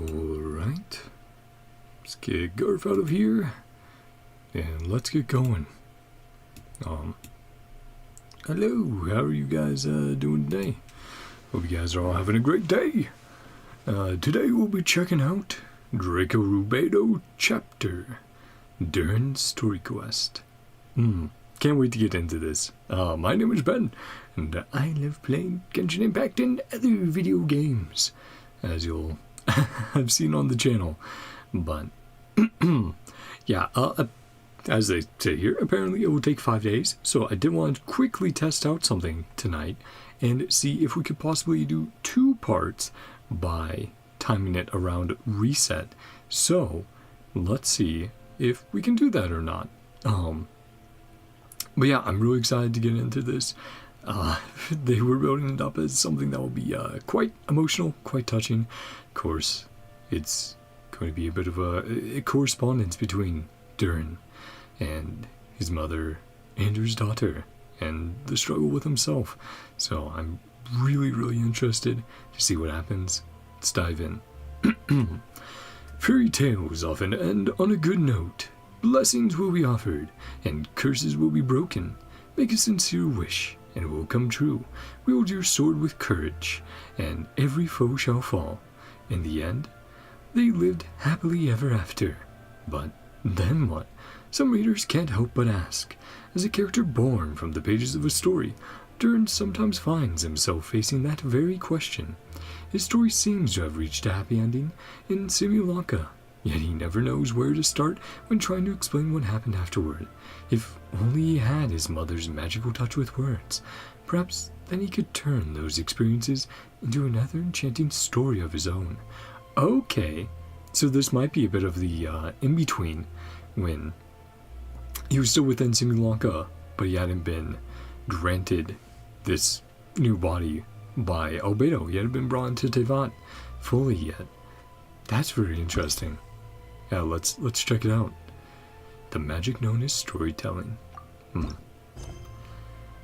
Alright, let's get Garf out of here, and let's get going. Hello, how are you guys doing today? Hope you guys are all having a great day. Today we'll be checking out Draco Rubedo Chapter, Durin's Story Quest. Can't wait to get into this. My name is Ben, and I love playing Genshin Impact and other video games, as you'll have seen on the channel. But, yeah, as they say here, apparently it will take 5 days, so I did want to quickly test out something tonight and see if we could possibly do 2 parts by timing it around reset. So, let's see if we can do that or not. But yeah, I'm really excited to get into this. They were building it up as something that will be quite emotional, quite touching. Of course, it's going to be a bit of a correspondence between Durin and his mother and his daughter, and the struggle with himself. So I'm really, really interested to see what happens. Let's dive in. Fairy tales often end on a good note. Blessings will be offered, and curses will be broken. Make a sincere wish, and it will come true. Wield your sword with courage, and every foe shall fall. In the end, they lived happily ever after. But then what? Some readers can't help but ask. As a character born from the pages of a story, Durin sometimes finds himself facing that very question. His story seems to have reached a happy ending in Simulacra, yet he never knows where to start when trying to explain what happened afterward. If only he had his mother's magical touch with words, perhaps then he could turn those experiences into another enchanting story of his own. Okay, so this might be a bit of the in-between, when he was still within Simulacra, but he hadn't been granted this new body by Albedo. He hadn't been brought into Tevat fully yet. That's very interesting. Yeah, let's check it out. The magic known as storytelling.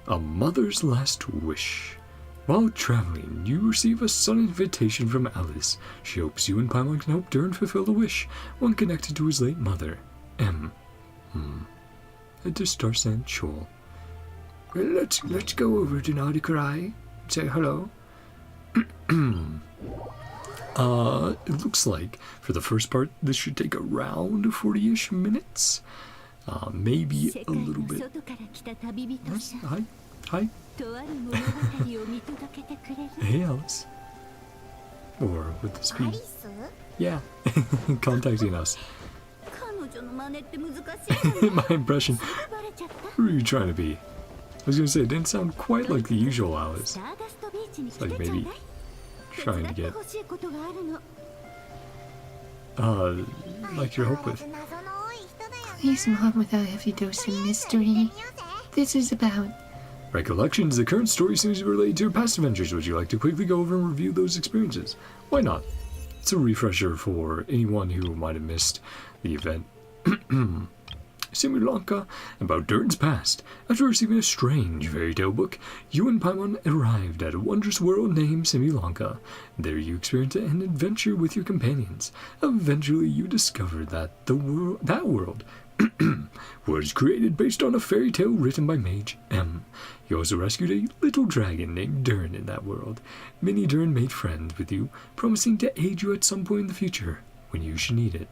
A mother's last wish. While traveling, you receive a sudden invitation from Alice. She hopes you and Paimon can help Durin fulfill the wish, one connected to his late mother, M. Head to Starsand Shoal. Well, let's go over to NodKrai and say hello. It looks like for the first part this should take around 40-ish minutes. Maybe a little bit. Hi. Hi. Hey, Alice. Or would this be? Yeah, contacting us. My impression. Who are you trying to be? I was gonna say, it didn't sound quite like the usual Alice. It's like maybe trying to get like your help with. Please, Mom, with a heavy dose of mystery. This is about Recollections. The current story seems to be related to your past adventures. Would you like to quickly go over and review those experiences? Why not? It's a refresher for anyone who might have missed the event. Simulacra, about Durin's past. After receiving a strange fairy tale book, you and Paimon arrived at a wondrous world named Simulacra. There you experienced an adventure with your companions. Eventually you discovered that that world was created based on a fairy tale written by Mage M. You also rescued a little dragon named Durin in that world. Mini Durin made friends with you, promising to aid you at some point in the future when you should need it.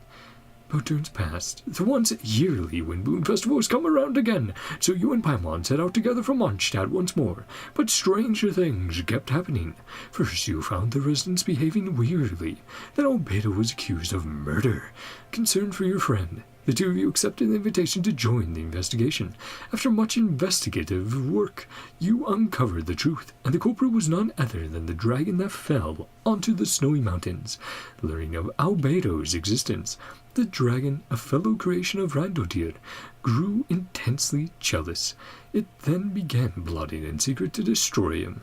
About Durin's past, the once yearly Windboon Festival has come around again, so you and Paimon set out together for Mondstadt once more. But stranger things kept happening. First you found the residents behaving weirdly. Then Albedo was accused of murder. Concerned for your friend, The two of you accepted the invitation to join the investigation. After much investigative work, you uncovered the truth, and the culprit was none other than the dragon that fell onto the snowy mountains. Learning of Albedo's existence, the dragon, a fellow creation of Randotir, grew intensely jealous. It then began plotting in secret to destroy him.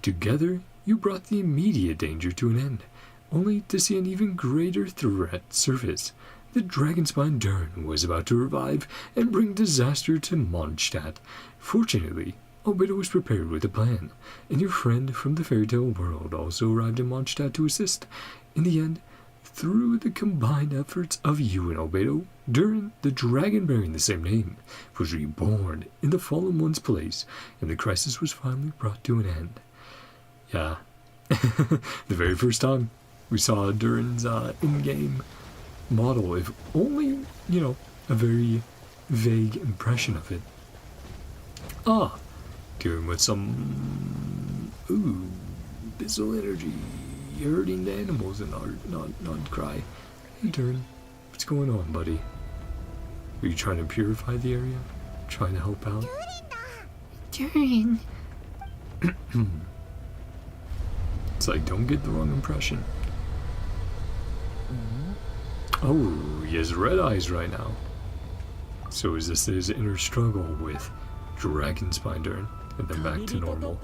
Together, you brought the immediate danger to an end, only to see an even greater threat surface. The dragonspine Durin was about to revive and bring disaster to Mondstadt. Fortunately, Albedo was prepared with a plan, and your friend from the fairy tale world also arrived in Mondstadt to assist. In the end, through the combined efforts of you and Albedo, Durin, the dragon bearing the same name, was reborn in the fallen one's place, and the crisis was finally brought to an end. Yeah, the very first time we saw Durin's in-game model, if only, a very vague impression of it. Durin with some, abyssal energy, hurting the animals in NodKrai. Hey Durin, what's going on, buddy? Are you trying to purify the area? Trying to help out? Durin. It's like, don't get the wrong impression. Oh, he has red eyes right now. So is this his inner struggle with Dragonspine Durin, and then back to normal?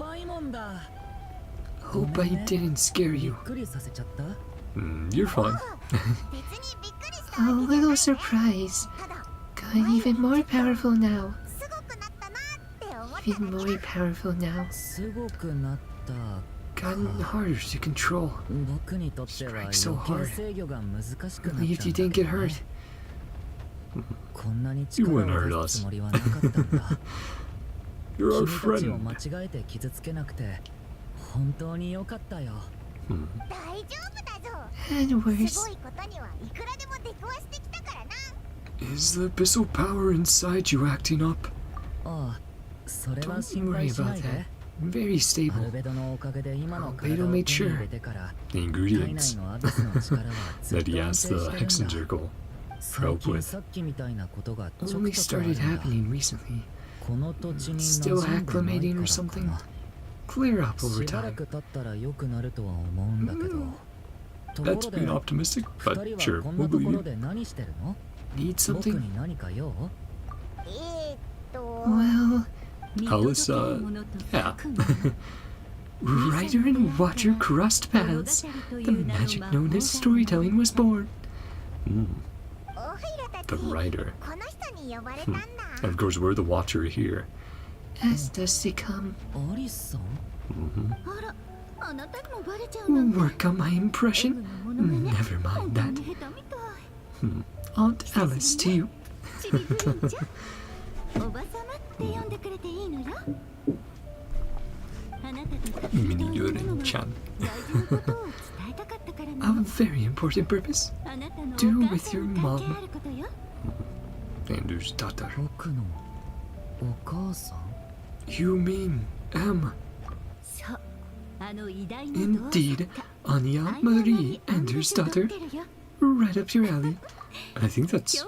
Hope I didn't scare you. You're fine. A little surprise. Got even more powerful now. Even more powerful now. Gotten harder to control. Strike so hard. Believed you didn't get hurt. You wouldn't hurt us. You're our friend. And worse. Is the abyssal power inside you acting up? Don't worry about that. Very stable. Albedo made sure. The ingredients that he asked the Hexen Circle for help with. Only started happening recently. Still acclimating or something. Clear up over time. That's being optimistic, but sure, we'll believe you. Need something? Well... Alice, yeah. Rider and Watcher crossed paths. The magic known as storytelling was born. The Rider. And of course, we're the Watcher here. As does they come. Work on my impression? Never mind that. Aunt Alice to you. Mini Durin-chan. A very important purpose. Do with your mom. Anders' daughter. You mean Emma? Indeed, Anya Marie Anders' daughter. Right up your alley. I think that's...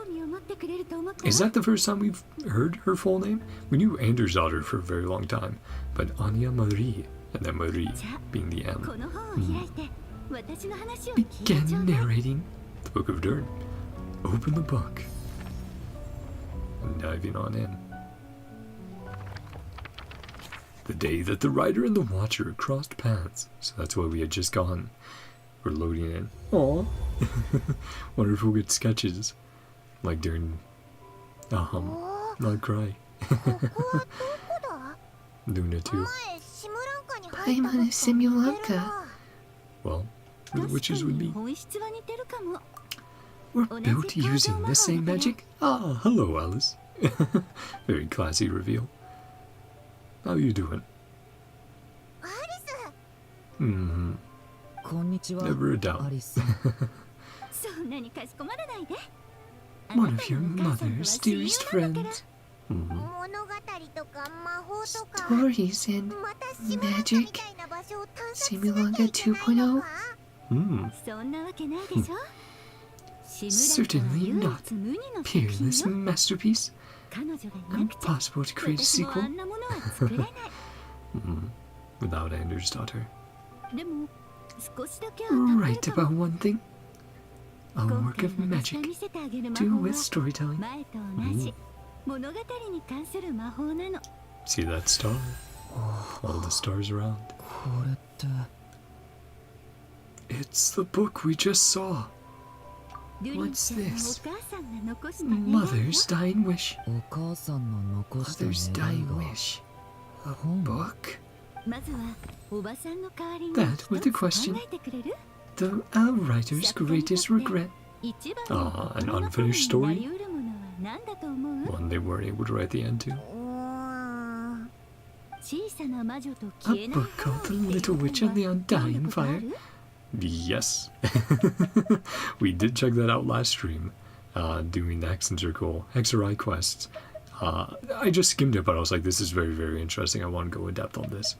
Is that the first time we've heard her full name? We knew Anders' daughter for a very long time, but Anya Marie, and then Marie being the M. Begin narrating. The Book of Durin. Open the book. And diving on in. The day that the Rider and the Watcher crossed paths. So that's why we had just gone. We're loading in. Aww. Wonder if we'll get sketches. Like during NodKrai. Luna too. Paimon is Simulanka. Well, where the witches would be. We're built using the same magic. Ah, hello Alice. Very classy reveal. How you doing? Never a doubt. One of your mother's dearest friends. Stories and magic. Simulanka 2.0. Certainly not. Peerless masterpiece. Impossible to create a sequel. Without Anders' daughter. Right about one thing. A work of magic. Do with storytelling. See that star? All the stars around. It's the book we just saw. What's this? Mother's dying wish. Mother's dying wish. A book? That was the question. The writer's greatest regret. An unfinished story? One they weren't able to write the end to. A book called The Little Witch and the Undying Fire. Yes. We did check that out last stream, doing the Hex and Circle Hexerai quests. I just skimmed it, but I was like, this is very, very interesting. I want to go in depth on this.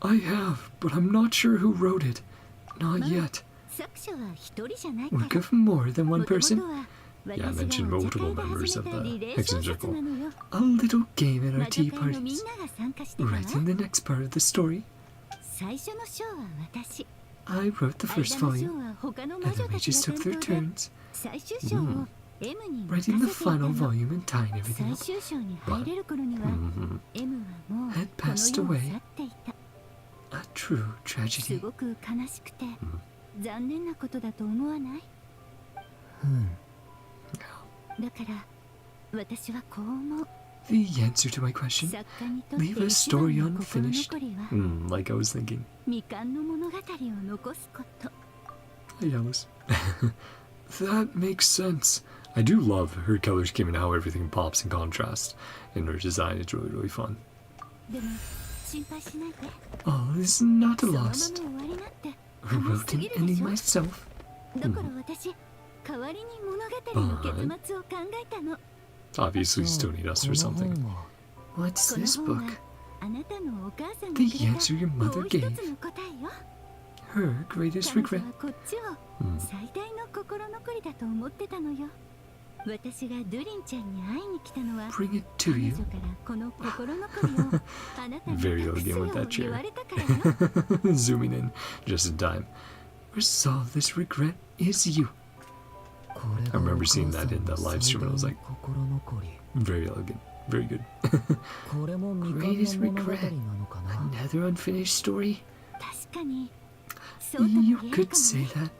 I have, but I'm not sure who wrote it. Not yet. Work of more than one person? Yeah, I mentioned multiple members of the Hex and Circle. A little game at our tea parties. Writing the next part of the story. I wrote the first volume, and then we just took their turns. Writing the final volume and tying everything up. But, had passed away. A true tragedy. The answer to my question, leave a story unfinished. Like I was thinking. Hi, Alice. That makes sense. I do love her color scheme and how everything pops in contrast. In her design, it's really, really fun. All is not lost. Wrote an ending myself. Obviously still need us for something. What's this book? The answer your mother gave. Her greatest regret. Bring it to you. Very elegant with that chair. Zooming in just in time. Resolve this regret is you. I remember seeing that in the live stream and I was like, very elegant, very good. Greatest regret. Another unfinished story? You could say that.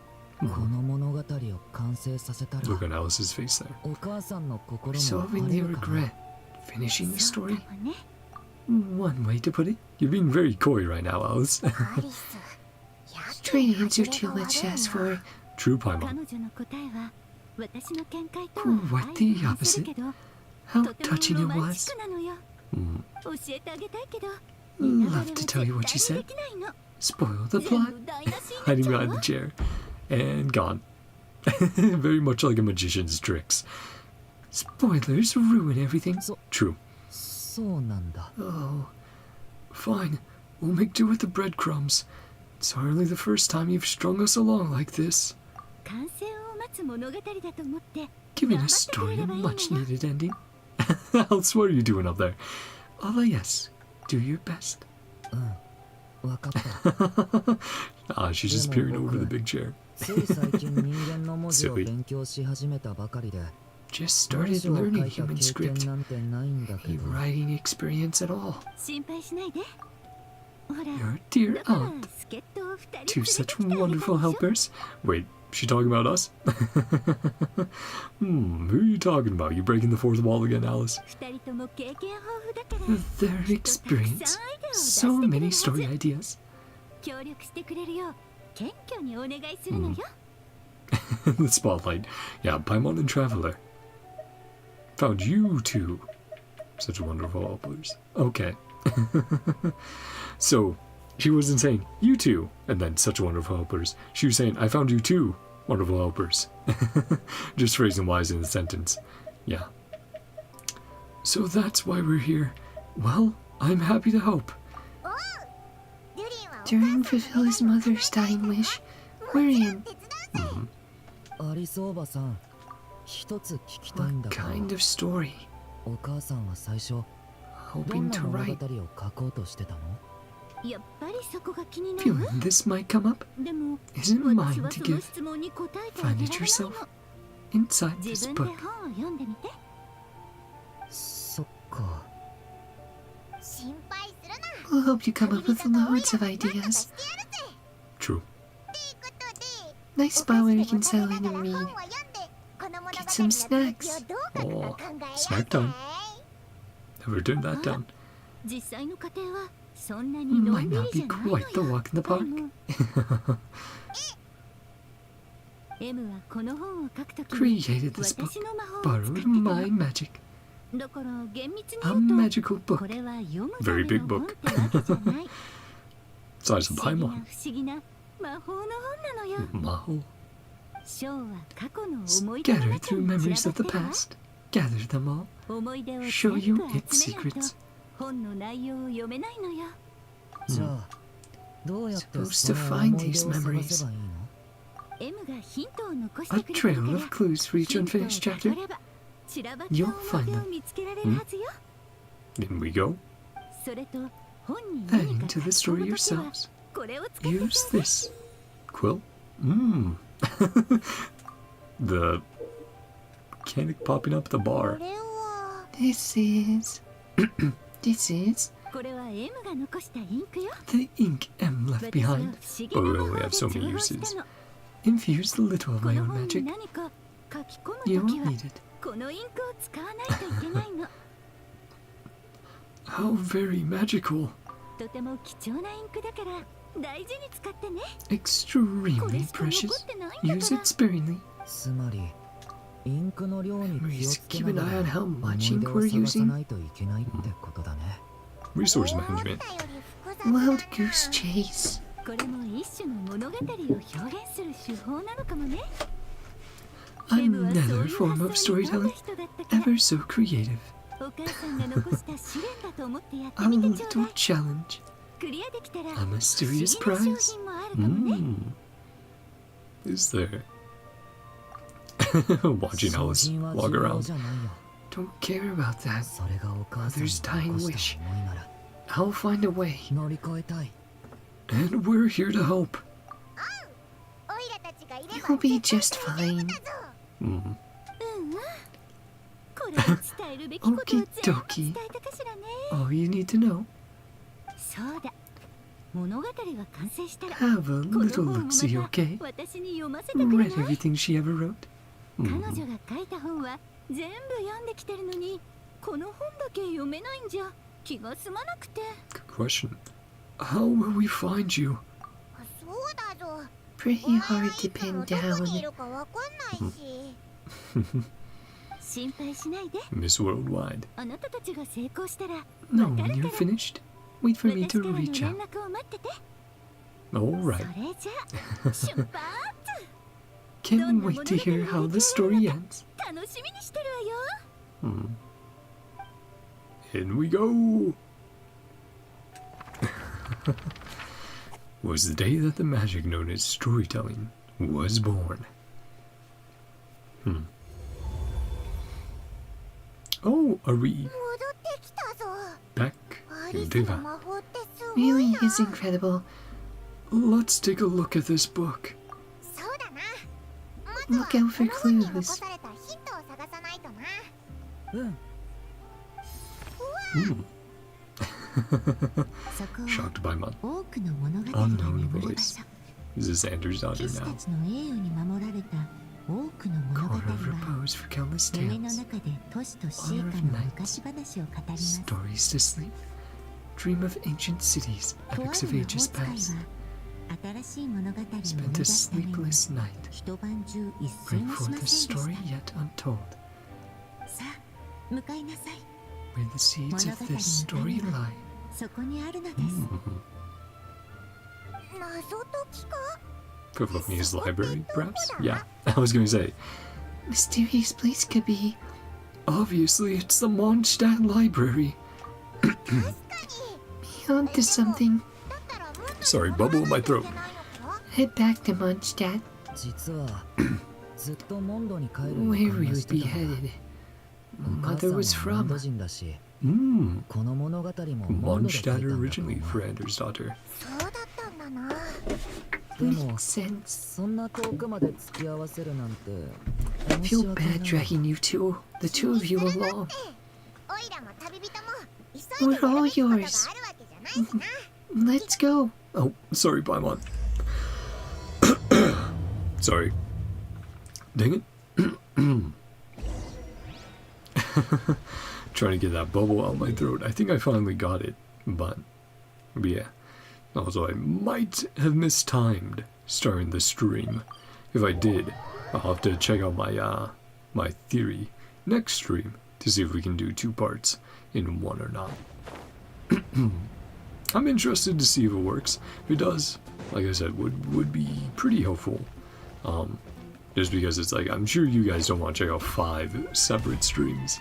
Look on Alice's face there. Resolving the regret. Finishing the story? One way to put it. You're being very coy right now, Alice. Trying to answer too much to ask for. True, Paimon. Quite the opposite. How touching it was. Love to tell you what she said. Spoil the plot. Hiding behind the chair. And gone. Very much like a magician's tricks. Spoilers ruin everything. True. Oh. Fine. We'll make do with the breadcrumbs. It's hardly the first time you've strung us along like this. Giving a story a much-needed ending. Alice, what are you doing up there? Yes. Do your best. She's just peering over the big chair. Silly. Just started learning human script. Any writing experience at all. Your dear aunt. Two such wonderful helpers. Wait, she talking about us? Who are you talking about? You breaking the fourth wall again, Alice? Their experience. So many story ideas. The spotlight. Yeah, Paimon and Traveler. Found you two. Such wonderful helpers. Okay. So, she wasn't saying, you two, and then such wonderful helpers. She was saying, I found you two wonderful helpers. Just phrasing wise in the sentence. Yeah. So that's why we're here. Well, I'm happy to help. Durin fulfilled his mother's dying wish. We're in. What kind of story? Hoping to write. Feeling this might come up? Isn't mine to give? Find it yourself. Inside this book. We'll help you come up with loads of ideas. True. Nice spot where you can settle in and read. Get some snacks. Oh, snack time. Never turned that down. Might not be quite the walk in the park. Created this book, borrowed my magic. A magical book. Very big book. Size of Paimon. Maho. Scatter through memories of the past. Gather them all. Show you its secrets. Supposed to find these memories. A trail of clues for each unfinished chapter. You'll find them. In we go. Adding to the story yourselves. Use this. Quill? The mechanic popping up the bar. This is... This is... the ink M left behind. But we only have so many uses. Infuse a little of my own magic. You won't need it. How very magical. Extremely precious. Use it sparingly. Memories, keep an eye on how much ink we're using. Resource management. Wild goose chase. Another form of storytelling, ever so creative. A little challenge. A mysterious prize. Is there? Watching Alice walk around. Don't care about that. Mother's dying wish. I'll find a way. And we're here to help. You'll be just fine. Okie dokie. All you need to know. Have a little look-see, okay? Read everything she ever wrote. Good question. How will we find you? Pretty hard to pin down. Miss Worldwide. No, when you're finished, wait for me to reach out. Alright. Can't wait to hear how the story ends. In we go! Was the day that the magic known as storytelling was born. Oh, are we back in Deva? Really is incredible. Let's take a look at this book. Look out for clues. Shocked by my unknown voice. Is this Andrew's daughter now? Core of repose for countless tales. Honor of nights. Stories to sleep. Dream of ancient cities, epics of ages past. Spent a sleepless night. Bring forth a story yet untold. Where the seeds of this story lie. Favonia's library, perhaps? Yeah, I was gonna say. Mysterious place could be. Obviously, it's the Mondstadt Library. Be on to something. Sorry, bubble in my throat. Head back to Mondstadt. Where we would be headed. Mother was from. Mondstadt originally, Frander's daughter. Makes sense. Feel bad dragging you two, the two of you along. We're all yours. Let's go. Oh, sorry, Paimon. Sorry. Dang it. Trying to get that bubble out of my throat. I think I finally got it, but yeah. Also, I might have mistimed starting the stream. If I did, I'll have to check out my my theory next stream to see if we can do 2 parts in one or not. I'm interested to see if it works. If it does, like I said, would be pretty helpful. Just because it's like, I'm sure you guys don't want to check out 5 separate streams.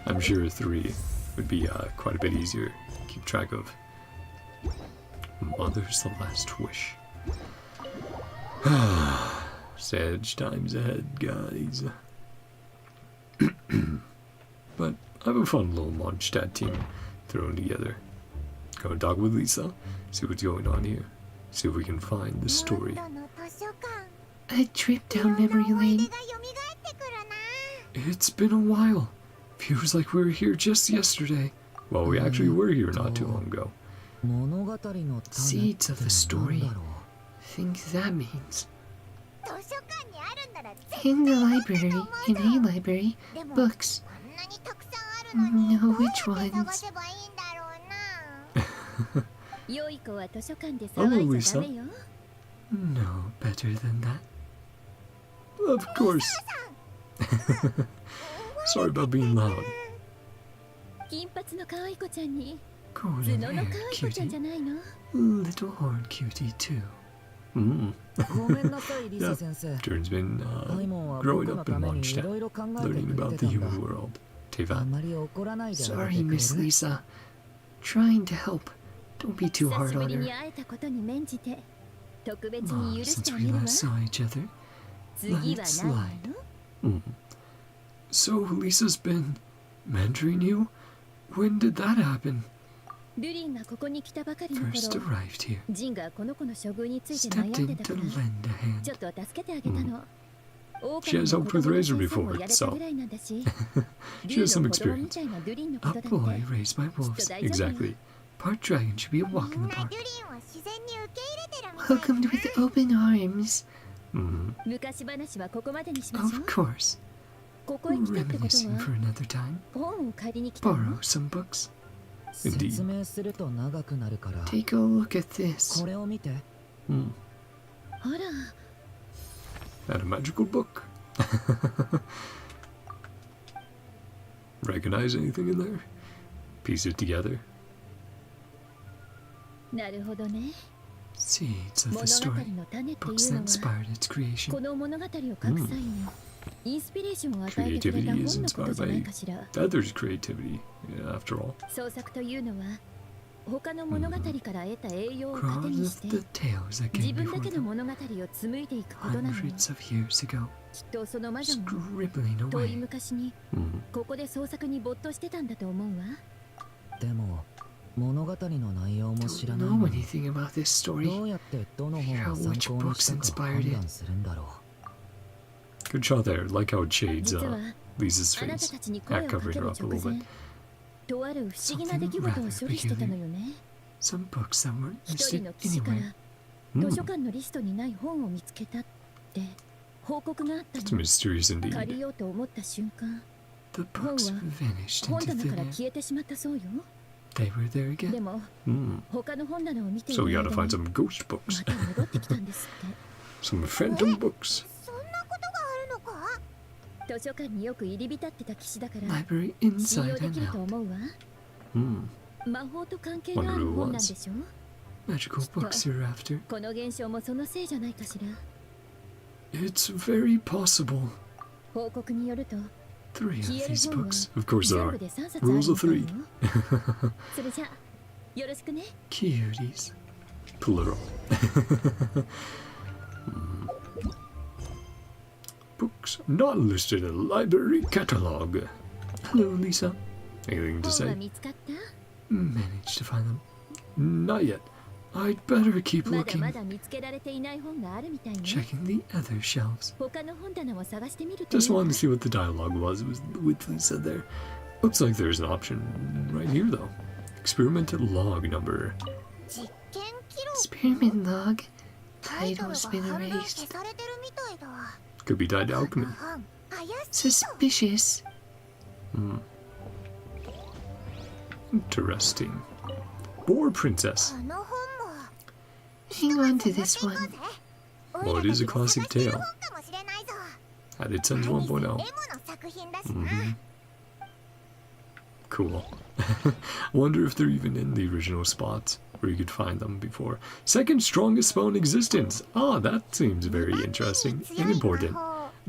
I'm sure 3 would be quite a bit easier to keep track of. Mother's the last wish. Sad times ahead, guys. But I have a fun little Mondstadt team thrown together. Go talk with Lisa, see what's going on here, see if we can find the story. A trip down memory lane. It's been a while. Feels like we were here just yesterday. Well, we actually were here not too long ago. Seeds of the story. Think that means. In the library, in a library, books. Know which ones. Hello, Lisa. No better than that. Of course. Sorry about being loud. Golden hair cutie. Little horn cutie too. Yeah, Durin's been growing up in Mondstadt, learning about the human world. Teva. Sorry, Miss Lisa. Trying to help. Don't be too hard on her. Since we last saw each other, let it slide. So Lisa's been mentoring you? When did that happen? First arrived here. Stepped in to lend a hand. She has helped with Razor before, so she has some experience. A boy raised by wolves. Exactly. Part dragon should be a walk in the park. Welcomed with open arms. Of course. Reminiscing for another time. Borrow some books. Indeed. Take a look at this. That a magical book? Recognize anything in there? Piece it together. Seeds of the story. Books that inspired its creation. Creativity is inspired by others' creativity, after all. Crawled of the tales that came before them. Hundreds of years ago. Scribbling away. Don't know anything about this story. Figure out which books inspired it. Good shot there. Like how it shades Lisa's face, covering her up a little bit. Something rather peculiar. Some books that weren't listed anywhere. It's mysterious indeed. The books vanished into thin air. They were there again. So we gotta find some ghost books. Some phantom books. Library inside and out. Wonder who it was. Magical books hereafter. It's very possible. 3 of these books. Of course there are. Rules of 3. Cuties. Plural. Books not listed in the library catalog. Hello, Lisa. Anything to say? Managed to find them. Not yet. I'd better keep looking. Checking the other shelves. Just wanted to see what the dialogue was with Lisa there. Looks like there's an option right here, though. Experimental log number. Experiment log. Title's been erased. Could be tied to alchemy. Suspicious. Interesting. Boar Princess. Hang on to this one. Well, it is a classic tale. Added since 1.0. Cool. Wonder if they're even in the original spots where you could find them before. Second strongest spell in existence. Ah, that seems very interesting and important.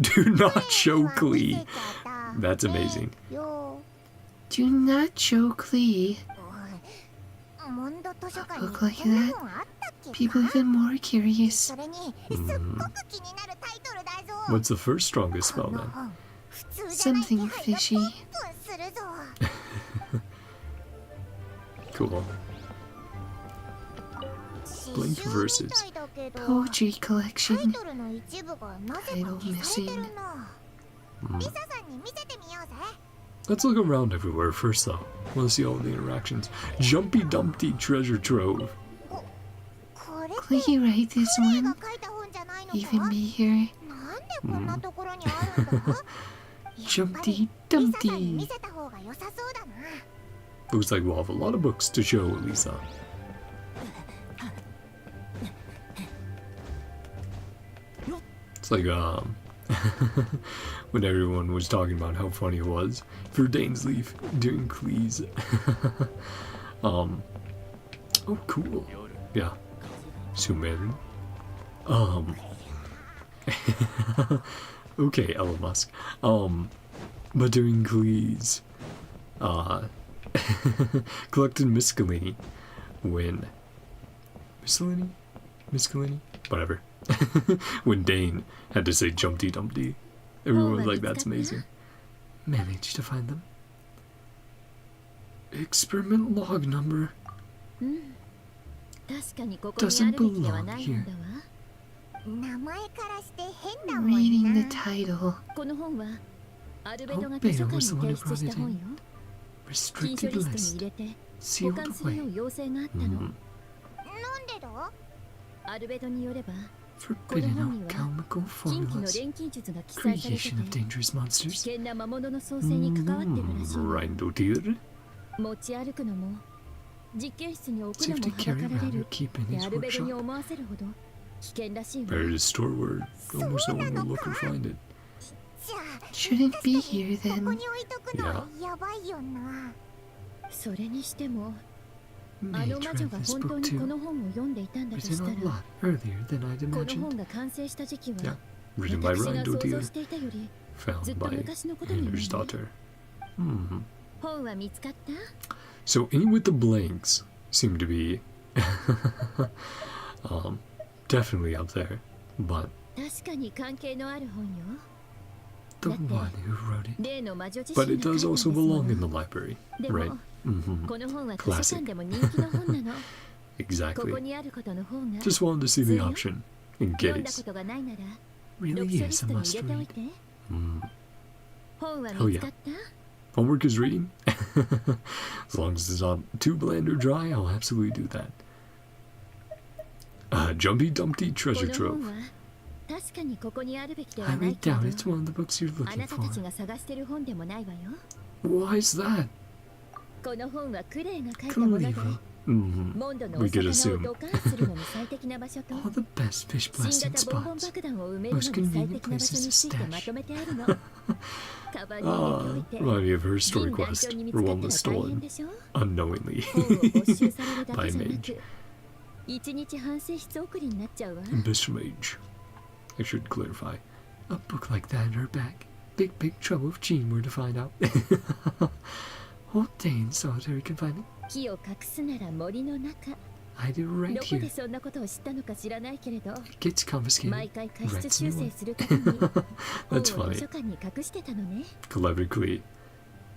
Do not show Klee. That's amazing. Do not show Klee. Look like that. People even more curious. What's the first strongest spell then? Something fishy. Cool. Blank verses. Poetry collection. Title missing. Let's look around everywhere first, though. Want to see all the interactions. Jumpy Dumpty Treasure Trove. Could you write this one? Even be here? Jumpty Dumpty. Looks like we'll have a lot of books to show, Lisa. It's like, when everyone was talking about how funny it was for Dainsleif doing Klee's. Oh, cool. Yeah. Sumeru. Okay, Elon Musk. But doing Klee's, collected miscellany when miscellany? Whatever. When Dane had to say Jumpty Dumpty. Everyone was like, that's amazing. Managed to find them. Experiment log number. Doesn't belong here. Reading the title. Rubedo was the one who brought it in. Restricted list. Sealed away. Forbidden alchemical formulas. Creation of dangerous monsters. Reindotir. Safe to carry around or keep in his workshop. Better to store where almost no one will look or find it. Shouldn't be here then. Yeah. May have read this book too. Written a lot earlier than I'd imagined. Yeah. Written by Reindotir. Found by Anders' daughter. So any with the blanks seem to be definitely up there, but the one who wrote it. But it does also belong in the library, right? Classic. Exactly. Just wanted to see the option, in case. Really is a must read. Oh yeah. Homework is reading? As long as it's not too bland or dry, I'll absolutely do that. Jumpy Dumpty Treasure Trove. Highly doubt it's one of the books you're looking for. Why is that? Clearly. We could assume. All the best fish blasting spots. Most convenient places to stash. Remind me of her story quest, where one was stolen unknowingly by a mage. This mage. I should clarify. A book like that in her bag. Big trouble if Jean were to find out. Hold Dane solitary confinement. I do right どこ here. でそんなことを知ったのか知らないけれど、 It gets confiscated. 毎回過失 Right 修 to 正 you. するたびに本を That's 図 funny. 書館に隠してたのね。 Cleverly.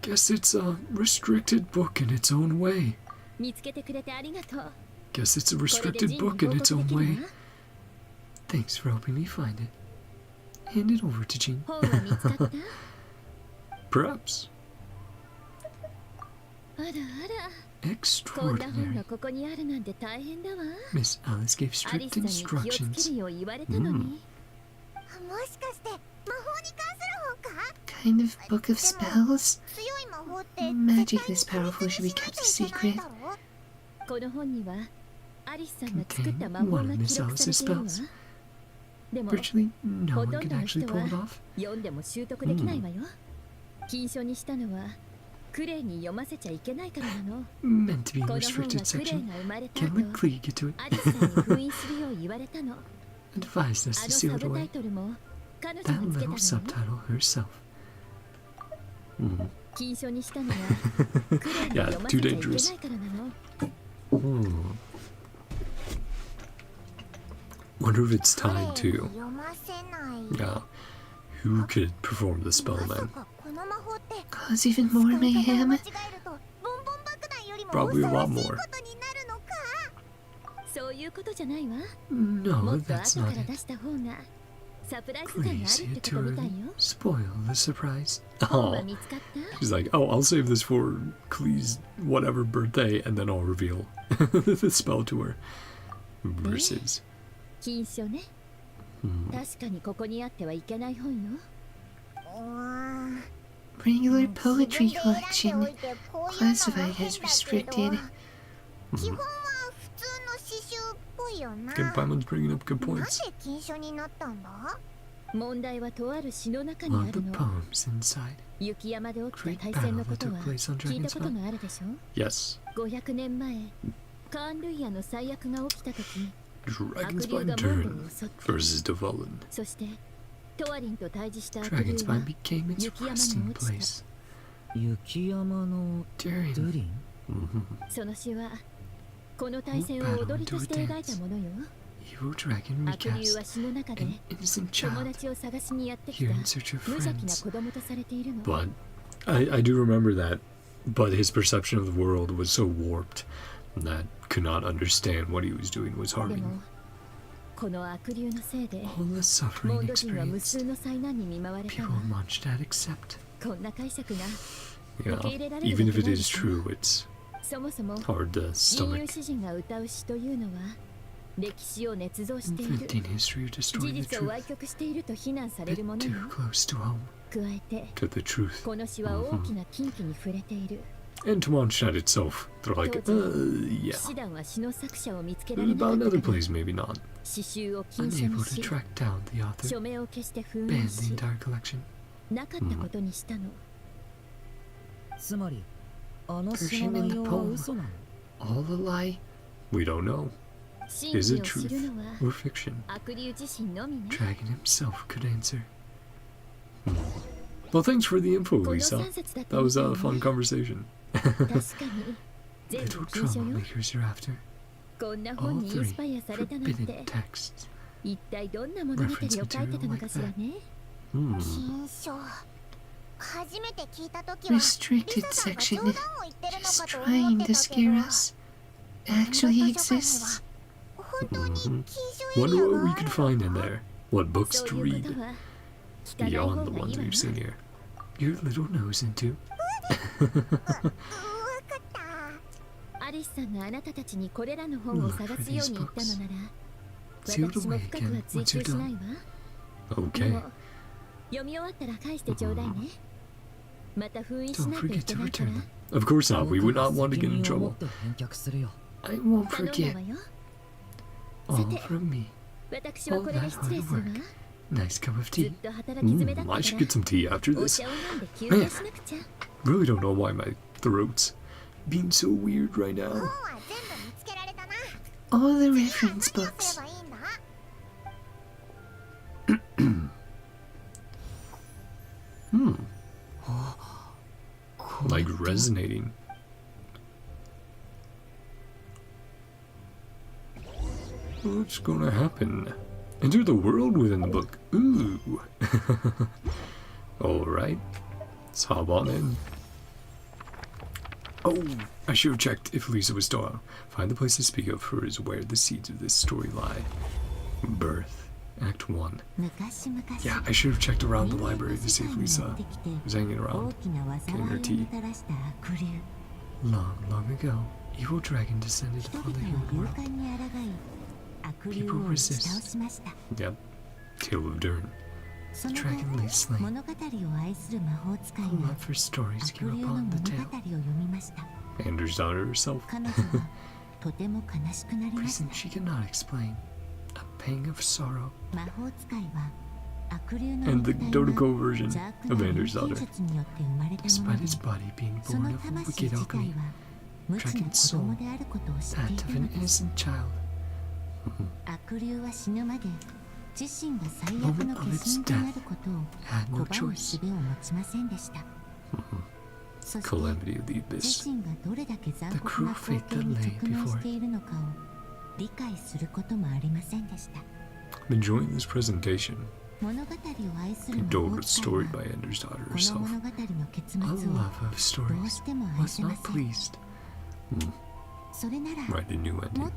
Guess it's a restricted book in its own way. 見つけてくれてありがとう。 Guess it's a これで restricted ジンに book 報 in 告 its で own きる way. わ。 Thanks for helping me find it. Hand it over to Jean. 本は見つかった？ Perhaps. あらあら。こんな本 Extraordinary. がここにあるなんて大変だわ。 Miss Alice gave アリ strict スさんに気をつけ instructions. るよう言われたのに。もしかして魔法に関する本か？ Kind of book of spells? 強い魔法って Magic this powerful should be kept a secret. この本にはアリスさんが作った魔法が記録されているわ。でも Virtually no ほ one とん can どの actually 人 pull it は off. 読んでも習得できないわよ。禁書にしたのはクレイに読ませちゃいけないからなの。 Meant to be in こ the の本 restricted はクレイ section. が生まれた Can 後、 let Clee get to it? アリスさんに封印するよう言われたの。 Advised あ us の to サ seal it ブタイ away. トルも彼女 That がつけ little たのよ。 subtitle herself. 禁書にしたのはクレイに Yeah, 読ま too せちゃいけ dangerous. ないからなの。 Wonder if it's tied to, 読ませない。 yeah, who could perform the spell まさ then? かこの魔法って Cause even more 使い方を mayhem. 間違えるとボンボン爆弾よりも Probably a 恐ろ lot しい more. ことになるのか。そういうことじゃないわ。 No, もっと that's 後か not ら出 it. した方がサプライズ感があ Please るっ hit てことみたい to よ。 spoil the surprise. 本は Oh, 見つかった？ she's like, oh, I'll save this for Klee's whatever birthday, and then I'll reveal the spell to her. Versus. 禁書ね。確かにここにあってはいけない本よ。Regular 自 poetry 分で選ん collection. でおいてこういうのも Classified 変 as だけど restricted. 基本は普通の刺繍っぽいよな。 Again, Paimon's bringing up good なんで points. 禁書になったんだ？問題はとある詩の中に One あ of the るの。 poems inside. 雪山で起き Great た大戦の battle こ that と took は place on 聞いた Dragon's こと Back. があるでしょ。 Yes. 500年前カーンルイヤの最悪が起きた時、 Dragon's 悪 Spine 竜がモンド Durin を襲った。 versus Devulin. そしてトワリンと対峙した悪 Dragon's 竜 Spine は became its 雪山に resting 落ちた。 place. 雪山の During ドゥリン。その詩はこの対戦を踊りとして描いたものよ。 Evil Dragon 悪竜は recast 詩の中で an innocent 友 child 達を探しにやってき here た in search of 無邪気な friends. 子供とされているの。 But I do remember that. But his perception of the world was so warped that could not understand what he was doing was で harming. もこの悪竜のせいで All the モ suffering ンド人は無 experienced, 数の災難に見舞われた people わ。 Mondstadt accept. こんな解釈が Yeah, Okay, even if it is true, it's そもそも hard to 人類 stomach. 詩人が歌う詩というのは歴史を捏造している、 Inventing history or 事 distorting the 実を truth. 歪曲していると非難さ A れる bit もの too よ。 close to home. 加えて To the truth. この詩は大きな禁忌に触れている。 And to Mondstadt itself, they're like, 当時 yeah. 騎士団は詩の作者を見つけられなか About った another から place, maybe not. 詩集を禁書 Unable に to し track down the author, 署名を消して封印 banned the し entire collection. なかったことにしたの。つまりあの詩の内容は嘘なの？ All a lie? We don't know. 真 Is 偽 it を知る truth のは or fiction? 悪竜自身のみね。 Dragon himself could answer. Well, thanks for the info, この Lisa. 3節だった That み was たい a ね。 fun conversation. 確かに全 Little 部禁書よ。 troublemakers are after. こんな All 本にイン three スパイアされたなん forbidden て texts. 一体どんな物語を書いてたのかしらね。 Hmm. 禁書。初めて聞いたときはリ Restricted サさんが section 冗談を言ってるの is かと trying 思っ to てたけ scare ど、 us. Actually exists. 本当に禁書エ Wonder リア what が we あ could る find の in か？ there. What books そ to ういうこ read とは聞かない beyond 方 the がい ones いわ we've な。 seen here. Your little nose into. わかった。アリスさんがあなたたちにこれらの本を探すように言ったのなら、 See what 私も away 深くは again 追 once 求 you're しない done. わ。で Okay. も読み終わったら返してちょうだいね。また封印し Don't ないとい forget け to ないから return them. Of course not. We would not want to 責 get in 任を持 trouble. って返却するよ。 I won't 頼んだ forget. わよ。 All Sate. from me. 私はこれで失礼するわ。 Nice cup of ずっ tea. と働き詰めだった I か should get some tea after ら、お this. 茶を飲んで休憩しなくちゃ。 Really don't know why my throat's being so weird right 本 now. は全部見つけられたな。 All the 何を reference すれ books. ばいいんだ？ Like resonating. What's gonna happen? Enter the world within the book. Ooh. Alright. Let's hop on in. Oh, I should have checked if Lisa was still out. Find the place to speak of, for is where the seeds of this story lie. Birth. Act 1. Yeah, I should have checked around the library to see if Lisa was hanging around, getting her tea. Long, long ago, evil dragon descended upon the human world. People resist. Yep. Tale of Durin. The dragon lay slain. A love for stories came upon the tale. And her daughter herself. Reason she cannot explain. A pang of sorrow. And the Draco version of Anders' daughter. Despite his body being born of wicked alchemy, dragon's soul, that of an innocent child. Moment of its death, had no choice. Calamity of the abyss. The cruel fate that lay before it. I'm enjoying this presentation. Condoled story by Anders' daughter herself. A love of stories was not pleased. Write a new ending.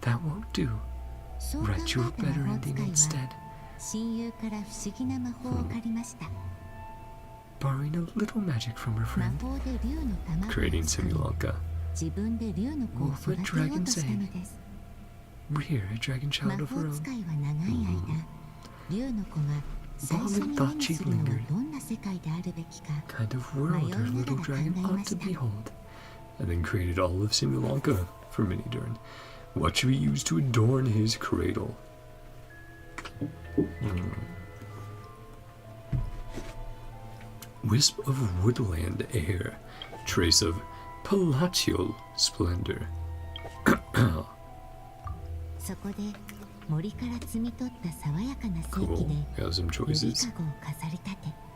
That won't do. Write you a better ending instead. Borrowing a little magic from her friend. Creating Simulanka. Wolf a dragon's egg. Rear a dragon child of her own. Baldwin thought she lingered. Kind of world her little dragon ought to behold. And then created all of Simulanka for Mini Durin. What should we use to adorn his cradle? Wisp of woodland air. Trace of palatial splendor. Cool. Got some choices.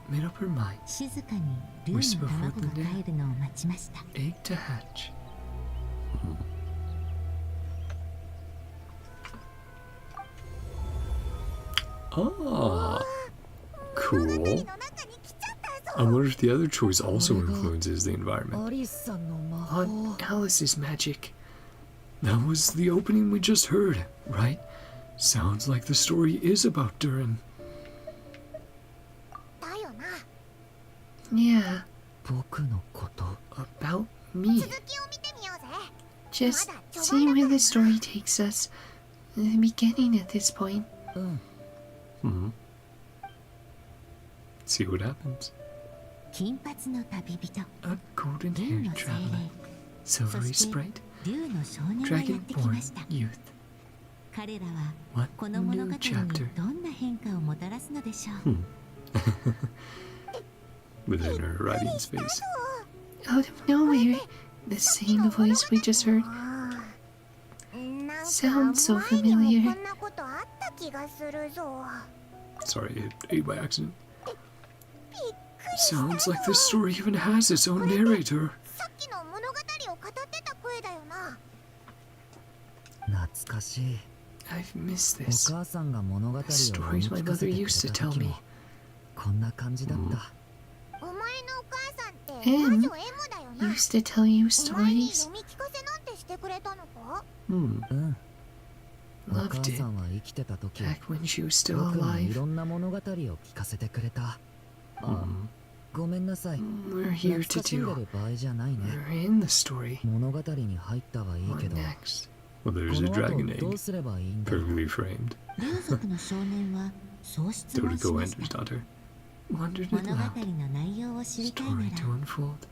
Made up her mind. Wisp of woodland air. Egg to hatch. Ah, cool. I wonder if the other choice also influences the environment. On Alice's magic. That was the opening we just heard, right? Sounds like the story is about Durin. Yeah. About me. Just see where the story takes us. The beginning at this point. See what happens. A golden-haired traveler, silvery sprite, dragon-born youth. What new chapter? Within her writing space. Out of nowhere, the same voice we just heard. Sounds so familiar. Sorry, I hit A by accident. Sounds like this story even has its own narrator. I've missed this. The stories my mother used to tell me. M used to tell you stories. Loved it. Back when she was still alive. We're here to do. We're in the story. What next? Well, there's a dragon egg. Perfectly framed. Draco Anders' daughter. Wondered it loud. Story to unfold.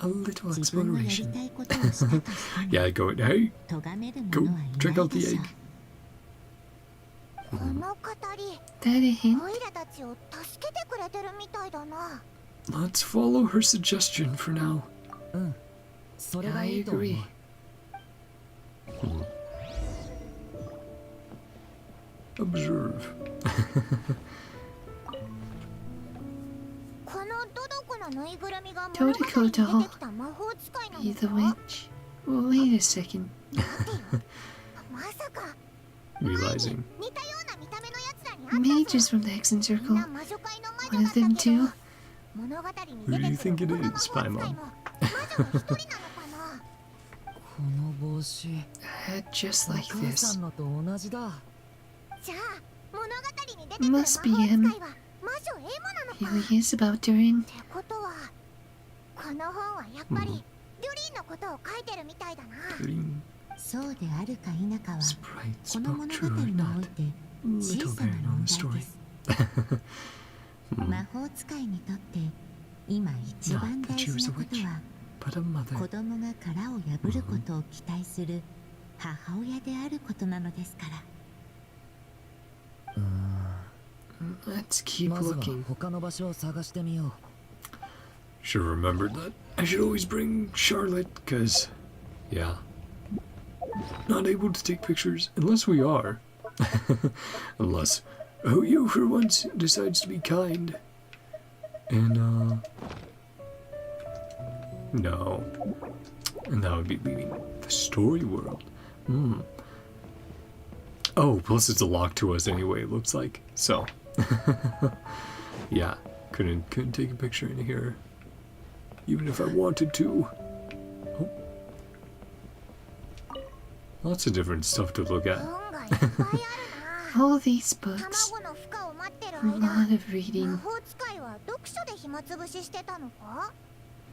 A little exploration. Yeah, go it. Hey, go check out the egg. That a hint? Let's follow her suggestion for now. I agree. Observe. Totoko doll. Be the witch. Wait a second. Realizing. Mages from the Hexen Circle. One of them too? Who do you think it is, Paimon? A hat just like お母 this. さんのと同じだ。 Must be him. Here he is about Durin. この本はやっぱりデュリンのことを書いてるみたいだな。 Green そうであるか否かは sprites この spoke 物語 true or におい not. て Little 小さな bear 問 known the 題 story. です魔法使いにとって今一番大事なことは But a mother. 子供が殻を破ることを期待する母親であることなのですから Let's keep まずは looking. 他の場所を探してみよう。 Should have remembered that. I should always bring Charlotte, cause, yeah, not able to take pictures unless we are. Unless you for once decides to be kind. And no. And that would be leaving the story world. Oh, plus it's a lock to us anyway, it looks like. So yeah, couldn't take a picture in here. Even if I wanted to. Oh. Lots of different stuff to look at. 本がいっぱいあるな。 All these books. 卵の孵化を待ってる A 間 lot of 魔 reading. 法使いは読書で暇つぶししてたのか？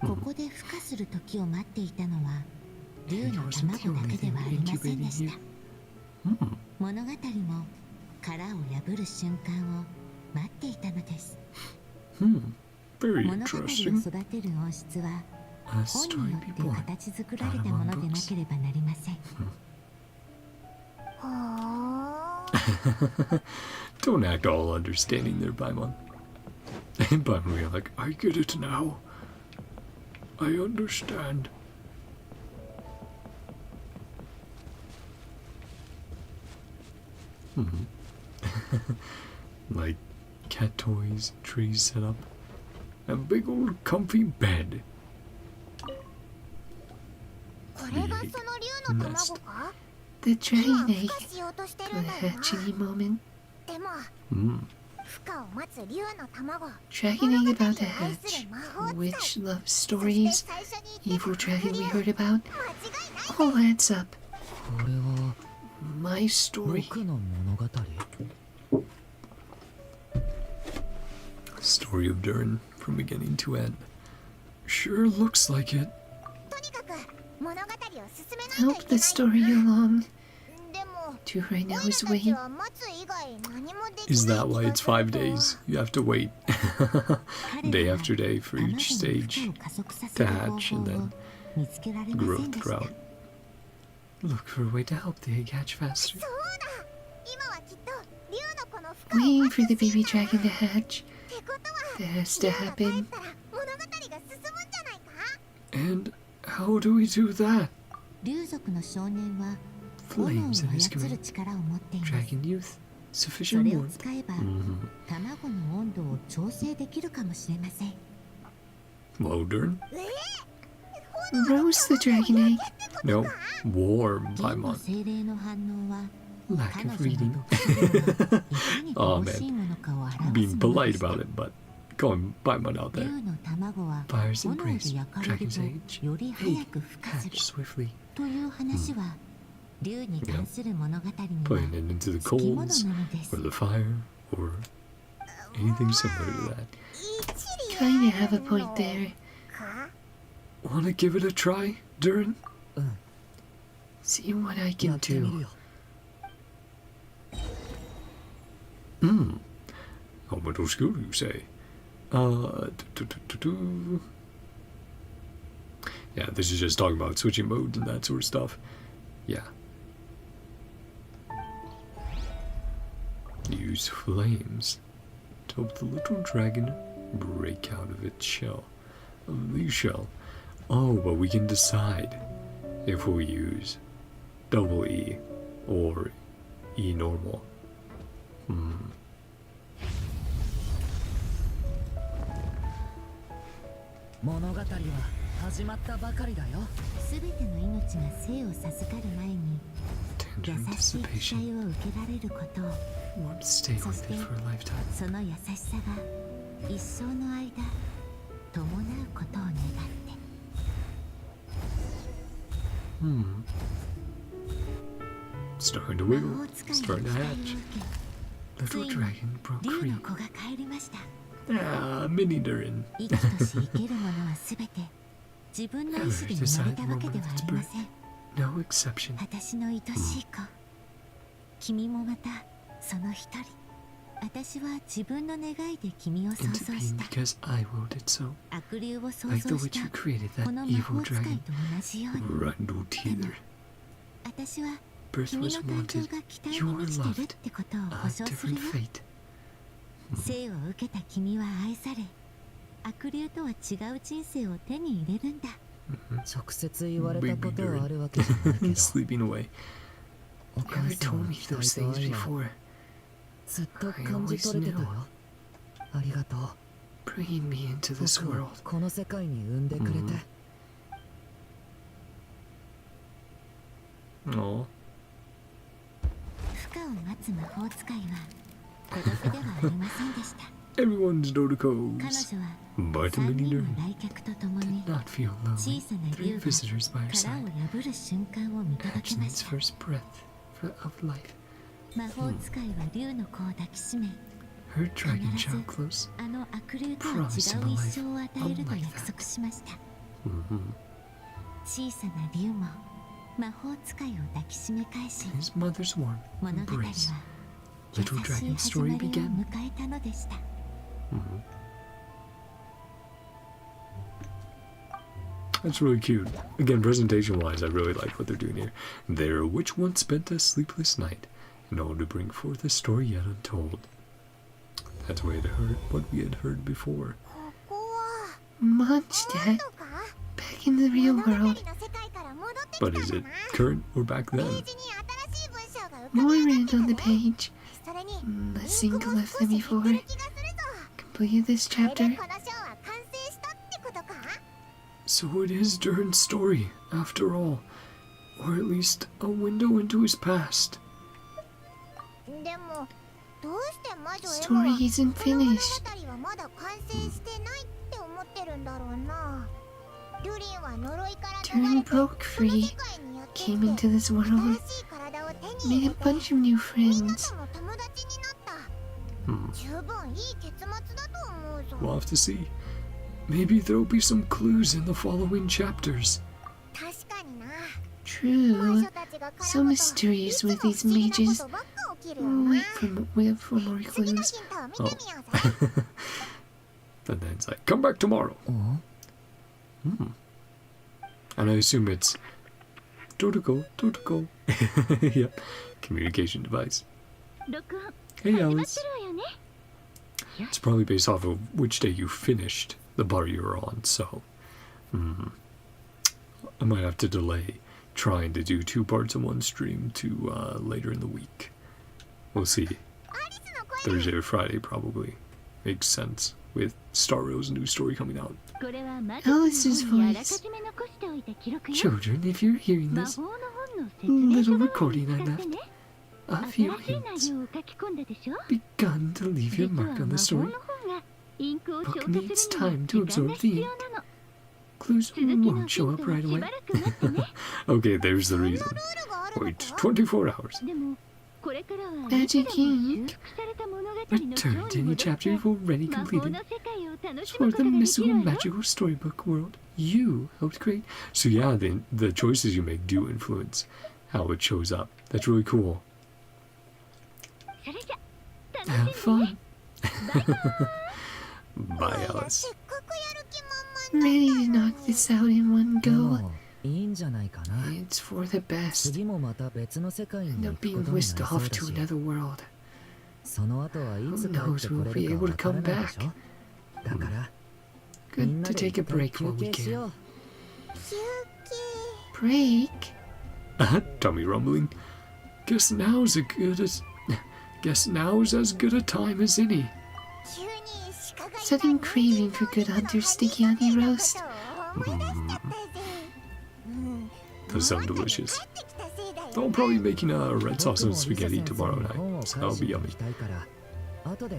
ここで孵化する時を待っていたのは竜の卵だけではありませんでした。物語も殻を破る瞬間を待っていたのです。 Very 物語を interesting. 育てる音質は A 本 story によって be born. 形作られたものでなければなりません。はあ。 Don't act all understanding there, Paimon. And Paimon being like, I get it now. I understand. Like cat toys, trees set up, a big old comfy bed. これがその竜の卵か？ The 今 dragon 孵 egg 化しようとしてる for ん the だよな。 hatching moment. でも Mm. 孵化を待つ竜の卵。 Dragon egg about to 愛す hatch. る魔法使い。 Witch love そして stories. 最初に言って Evil た dragon we 竜 heard about. 間違いない。 All adds up. これは My story. 僕の物語。 Story of Durin from beginning to end. Sure looks like it. とにかく物語を進めないとい Help け the ない story along. でも Do right now オイラ is たち wait. は待つ以外何もできない Is that why 気が it's する 5 と days? You have to wait day after day for each stage to hatch and then 見つけられま grow せんでした throughout. Look for a way to help the egg hatch faster. そうだ今はきっと竜の子の孵化を Waiting 待 for つ the シー baby ンだ dragon to hatch. ってことは That has 竜 to が帰っ happen. たら物語が進むんじゃないか And how do we do that? 竜族の少年は炎を Flames in his 操る command. 力を持っています。 Dragon youth. そ Sufficient れを warmth. 使えば Mm-hmm. 卵の温度を調整できるかもしれません。 Well, Durin? Roast the dragon egg. No. Warm, 竜の Paimon. 精霊の反応は Lack 彼 of 女 reading. の読書量がいかに Oh, 乏しいものかを表す Being もので polite した about it, but going Paimon out 竜 there. の卵は Fires 炎 and で breeze. 焼かれる Dragon's と age. より早く孵化す Hatch る swiftly. という話は竜に関する物語には Putting it into the つきもの coals なのです or the fire or anything similar to that. 一理 Kinda have a point there. か Wanna give it a try, Durin? See what I や can ってみる do. よ。 How much skill do you say? Yeah, this is just talking about switching modes and that sort of stuff. Yeah. Use flames to help the little dragon break out of its shell. Of the shell. Oh, but we can decide if we use double E or E normal. 物語は始まったばかりだよ。すべての命が生を授かる前に Tender 優しい期 anticipation. 待を受けられることを Won't stay with it for a lifetime. その優しさが一生の間伴うことを願って Starting to 魔 wiggle. 法使いの Starting 期 to 待を hatch. 受 Little ついに dragon broke け竜 free. の子が帰りました Ah, mini Durin. 生きとし生けるものはすべて自分の意志で生まれたわけではありません No exception. 私の愛しい子君もまたその一人私は自分の願いで君を創 Into 造 being した because I willed it so. 悪霊を創 Like the 造し witch た who created こ that の魔 evil 法使い dragon. と同じように Randutither. 私は Birth 君 was の誕生 wanted. が期待 You に are 満ちてるっ loved. てことを A 保証する different よ fate. 生を受けた君は愛され悪霊とは違う人生を手に入れるんだ直接言われたことはあるわけじゃないけど Sleeping away. お You 母 never さん told の me 期 those 待と things 愛は before. ずっと感じ取れてたよ。ありがとう。 Bringing me into this 僕を world. この世界に産んでくれて、Aw. 孵化を待つ魔法使いは孤独ではありませんでした Everyone's 彼 Dodicos. 女は But 3 many 人の Durin 来客と共に did not feel 小 lonely. さな Three 竜が visitors by her 殻を side. 破る瞬間を見届け Catching ま its した first breath of life. 魔法使いは竜の子を抱きしめ Her dragon child close. あの悪霊とは違う一生を与えると約束しました 小さな竜も魔法使いを抱きしめ返し His mother's warm 物語は embrace. 優 Little しい dragon 始 story まりを began. 迎えたのでした That's really cute. Again, presentation-wise, I really like what they're doing here. There, which once spent a sleepless night, in order to bring forth a story yet untold. That's what we had heard before. ここは Munch, 本 Dad. 当か Back in the real 物語の world. 世界から戻ってき But た is の it な current or back ペー then? ジに新しい文章が浮か More び上が red って on the たね page. それに A イン single クも left 少 than し減って before. る気がするぞ Completed this これで chapter. この章は完成したってことか So it is Durin's story, after all. Or at least a window into his past. でもどうして魔女エマ Story は isn't この物語 finished. はまだ完成してないって思ってるんだろうなドゥリンは呪いから逃 Durin れてこ broke の free, 世界にやってきて came into this 新 world, しい体を手に made 入 a れて bunch of new みんな friends. とも友達になった Hmm. 十分いい結末だと思うぞ We'll have to see. Maybe there'll be some clues in the following chapters. 確かにな魔 True. 女たちが絡 So むと mysterious いつも with 不 these 思議なこ mages. とばっか起きるよな Wait for more 次の clues. ヒントを見てみようぜ And then it's like, come back tomorrow. うん、 And I assume it's Dodico. Yep. Communication device. 録音 Hey, 始まっ Alice. てるわよね It's probably based off of which day you finished the bar you were on, so I might have to delay trying to do 2 parts in one stream to later in the week. We'll see. アリスの声 Thursday or Friday probably makes sense with Starrail's new story coming out. これはま Alice's の本にあらか voice. じめ残しておいた記録よ Children, if you're hearing 魔 this, 法の本の説明書 little 代わり recording に I 使って left. ね A 新 few しい hints 内容を書き込んだでしょ begun to leave 実 your は mark 魔 on 法 the の story. 本がインクを消 Book 化 needs するに time は to 時間 absorb が the 必要 ink. なの Clues 続きの won't ヒ show ン up トは right し away. ばらく待ってね Okay, there's the そんな reason. ルールがあるの Wait か 24 hours. でもこれからは Magic どちらも ink. 修復された物語の Return 章 to に any 戻って chapter you've already 魔法 completed. の世界を楽し For むこと the ができ mystical るわよ magical storybook world you helped create. So yeah, the choices you make do influence how it shows up. That's really cool. それじゃ Have 楽しみね fun. Bye, いや Alice. せっかくやる気満々 Ready to knock this out in one で go. もいいんじゃないかな。 It's for the best. 次もまた別の世界に End 行 up く being ことになり whisked そう off だ to し、 another world. その後はいつ帰 Who knows ってこ when れ we'll be るか able わ to から come ないでしょ。 back. だからみ Good んな to で take a 一旦 break 休 while we 憩しよ can. う。休憩 Break? Tummy rumbling. Guess now's as good a time as any. 急に鹿が So I've been craving for good hunter sticky honey roast. Those sound delicious. I'll probably be making a red sauce and spaghetti tomorrow night, so that'll be yummy.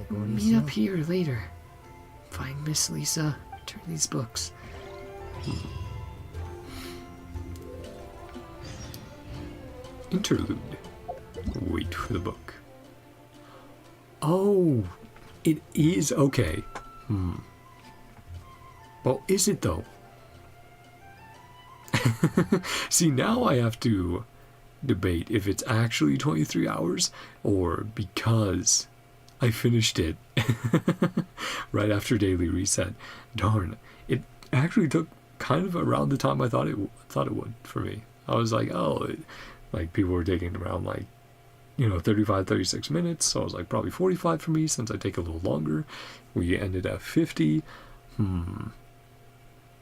Meet up here later. Find Miss Lisa. Return these books. Interlude. Wait for the book. Oh, it is okay. Well, is it though? See, now I have to debate if it's actually 23 hours or because I finished it right after daily reset. Darn, it actually took kind of around the time I thought it would for me. I was like, oh, like people were taking around like, 35, 36 minutes. So I was like probably 45 for me since I take a little longer. We ended at 50.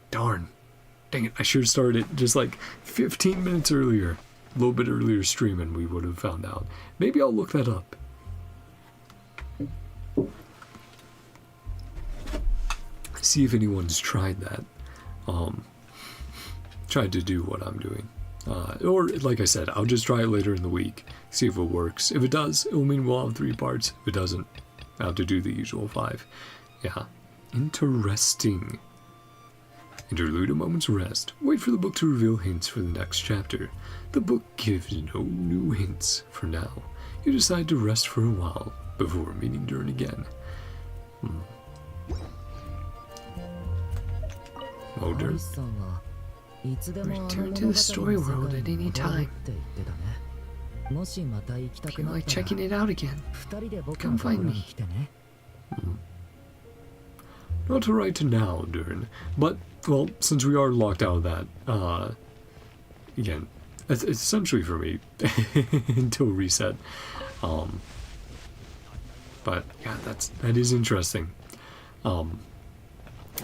Darn. Dang it, I should have started just like 15 minutes earlier. A little bit earlier streaming, we would have found out. Maybe I'll look that up. See if anyone's tried that. Tried to do what I'm doing. Or, like I said, I'll just try it later in the week. See if it works. If it does, it will mean we'll have 3 parts. If it doesn't, I'll have to do the usual 5. Yeah. Interesting. Interlude a moment's rest. Wait for the book to reveal hints for the next chapter. The book gives no new hints for now. You decide to rest for a while before meeting Durin again. Oh, Durin. Return to the story world at any time. Feel like checking it out again. Come find me. Not right now, Durin, but, well, since we are locked out of that, again, it's essentially for me, until reset, but, yeah, that is interesting. I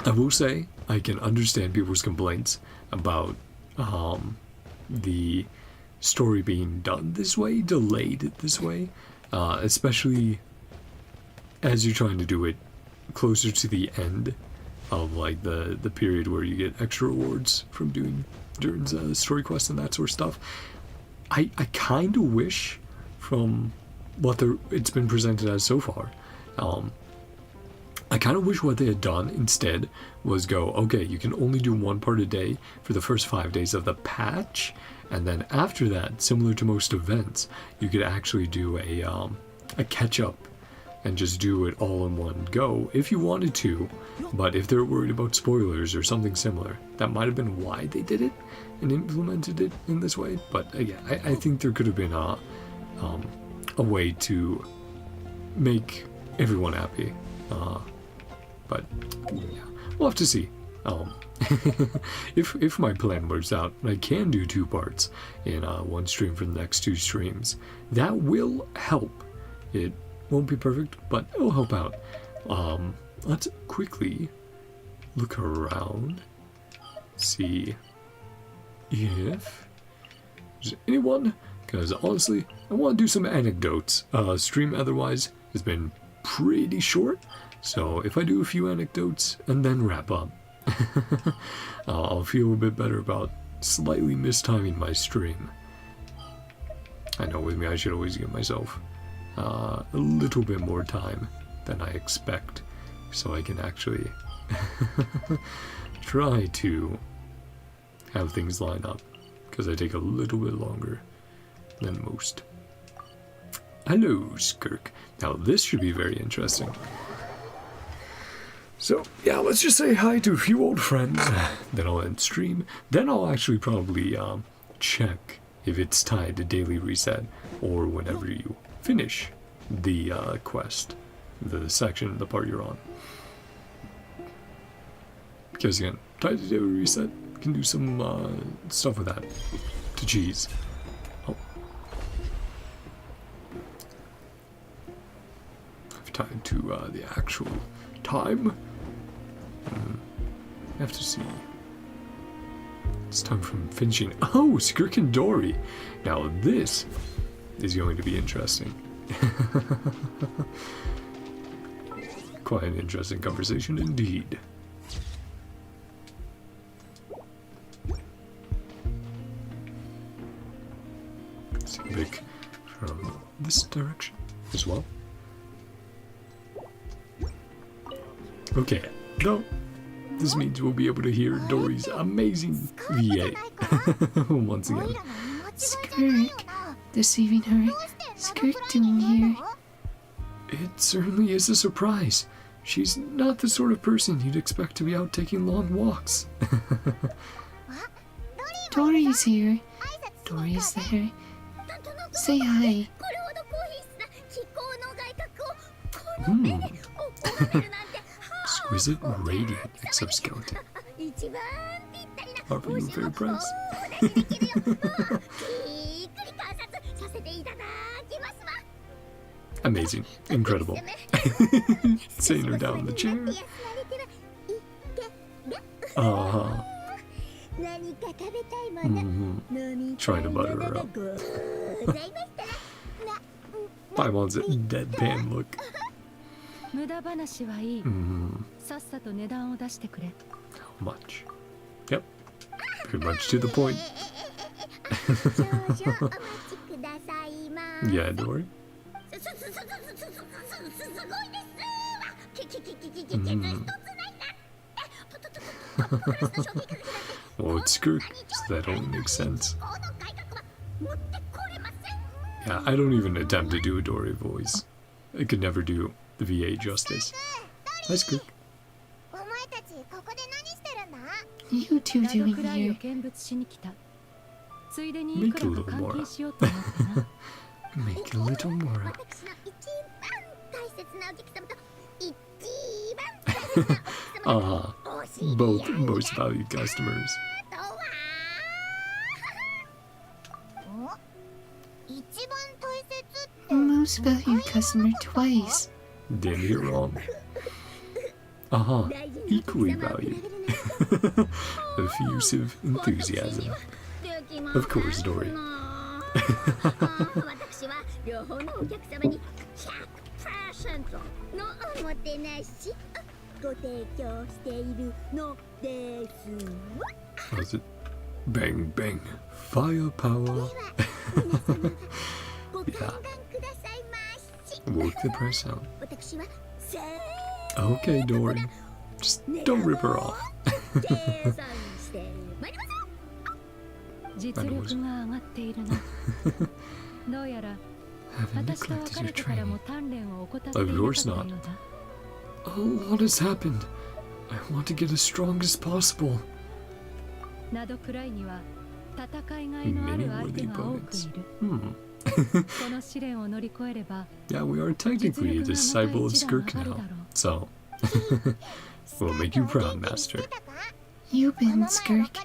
will say, I can understand people's complaints about, the story being done this way, delayed this way, especially as you're trying to do it closer to the end of like the period where you get extra rewards from doing Durin's story quests and that sort of stuff. I kind of wish, from what it's been presented as so far, I kind of wish what they had done instead was go, okay, you can only do 1 part a day for the first 5 days of the patch, and then after that, similar to most events, you could actually do a catch-up and just do it all in one go if you wanted to. But if they're worried about spoilers or something similar, that might have been why they did it and implemented it in this way. But again, I think there could have been a way to make everyone happy. But yeah, we'll have to see. If my plan works out, I can do 2 parts in 1 stream for the next 2 streams. That will help. It won't be perfect, but it'll help out. Let's quickly look around, see if there's anyone, because honestly, I want to do some anecdotes. Stream otherwise has been pretty short, so if I do a few anecdotes and then wrap up, I'll feel a bit better about slightly mistiming my stream. I know with me I should always give myself a little bit more time than I expect, so I can actually try to have things line up, because I take a little bit longer than most. Hello, Skirk. Now this should be very interesting. So, yeah, let's just say hi to a few old friends, then I'll end stream, then I'll actually probably check if it's tied to daily reset, or whenever you finish the quest, the section, the part you're on. Because again, tied to daily reset, can do some stuff with that. To cheese. Oh. I've tied to the actual time. I have to see. It's time from finishing. Oh, Skirk and Dory. Now this is going to be interesting. Quite an interesting conversation indeed. Let's pick from this direction as well. Okay, no. This means we'll be able to hear Dory's amazing VA once again. Skirk, deceiving her. Skirk doing here? It certainly is a surprise. She's not the sort of person you'd expect to be out taking long walks. Dory's here. Dory's there. Say hi. Exquisite radiant exoskeleton. Are you very impressed? Amazing. Incredible. Setting her down in the chair. Trying to butter her up. Paimon's deadpan look. How much? Yep. Pretty much to the point. Yeah, Dory? Well, it's Skirk, so that only makes sense. Yeah, I don't even attempt to do a Dory voice. I could never do the VA justice. Hi, Skirk. You two doing here? Make a little more. Make a little more. Both most valued customers. Most valued customer twice. Damn, you're wrong. Equally valued. Effusive enthusiasm. Of course, Dory. How's it? Bang, bang. Firepower. Yeah. Work the price out. Okay, Dory. Just don't rip her off. Haven't neglected your training. Of course not. A lot has happened. I want to get as strong as possible. Many worthy opponents. Yeah, we are technically a disciple of Skirk now, so we'll make you proud, Master. You win, Skirk.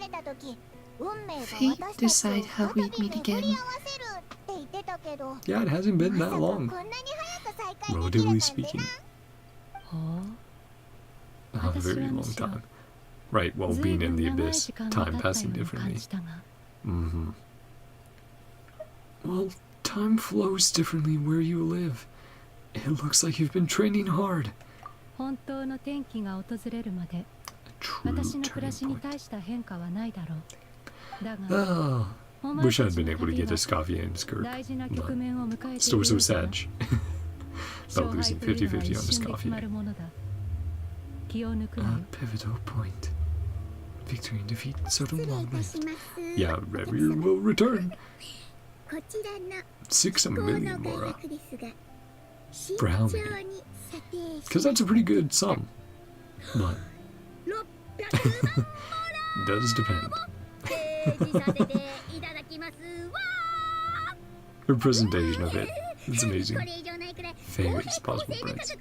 Fate decide how we meet again. Yeah, it hasn't been that long, relatively speaking. A very long time. Right, well, being in the abyss, time passing differently. Well, time flows differently where you live. It looks like you've been training hard. A true turning point. Wish I'd been able to get a Scavier and Skirk, but still so sad about losing 50-50 on the Scavier. A pivotal point. Victory and defeat so long-lived. Yeah, Revier will return. 6 million more. For how many? Because that's a pretty good sum. But does depend. Her presentation of it is amazing. Various possible price.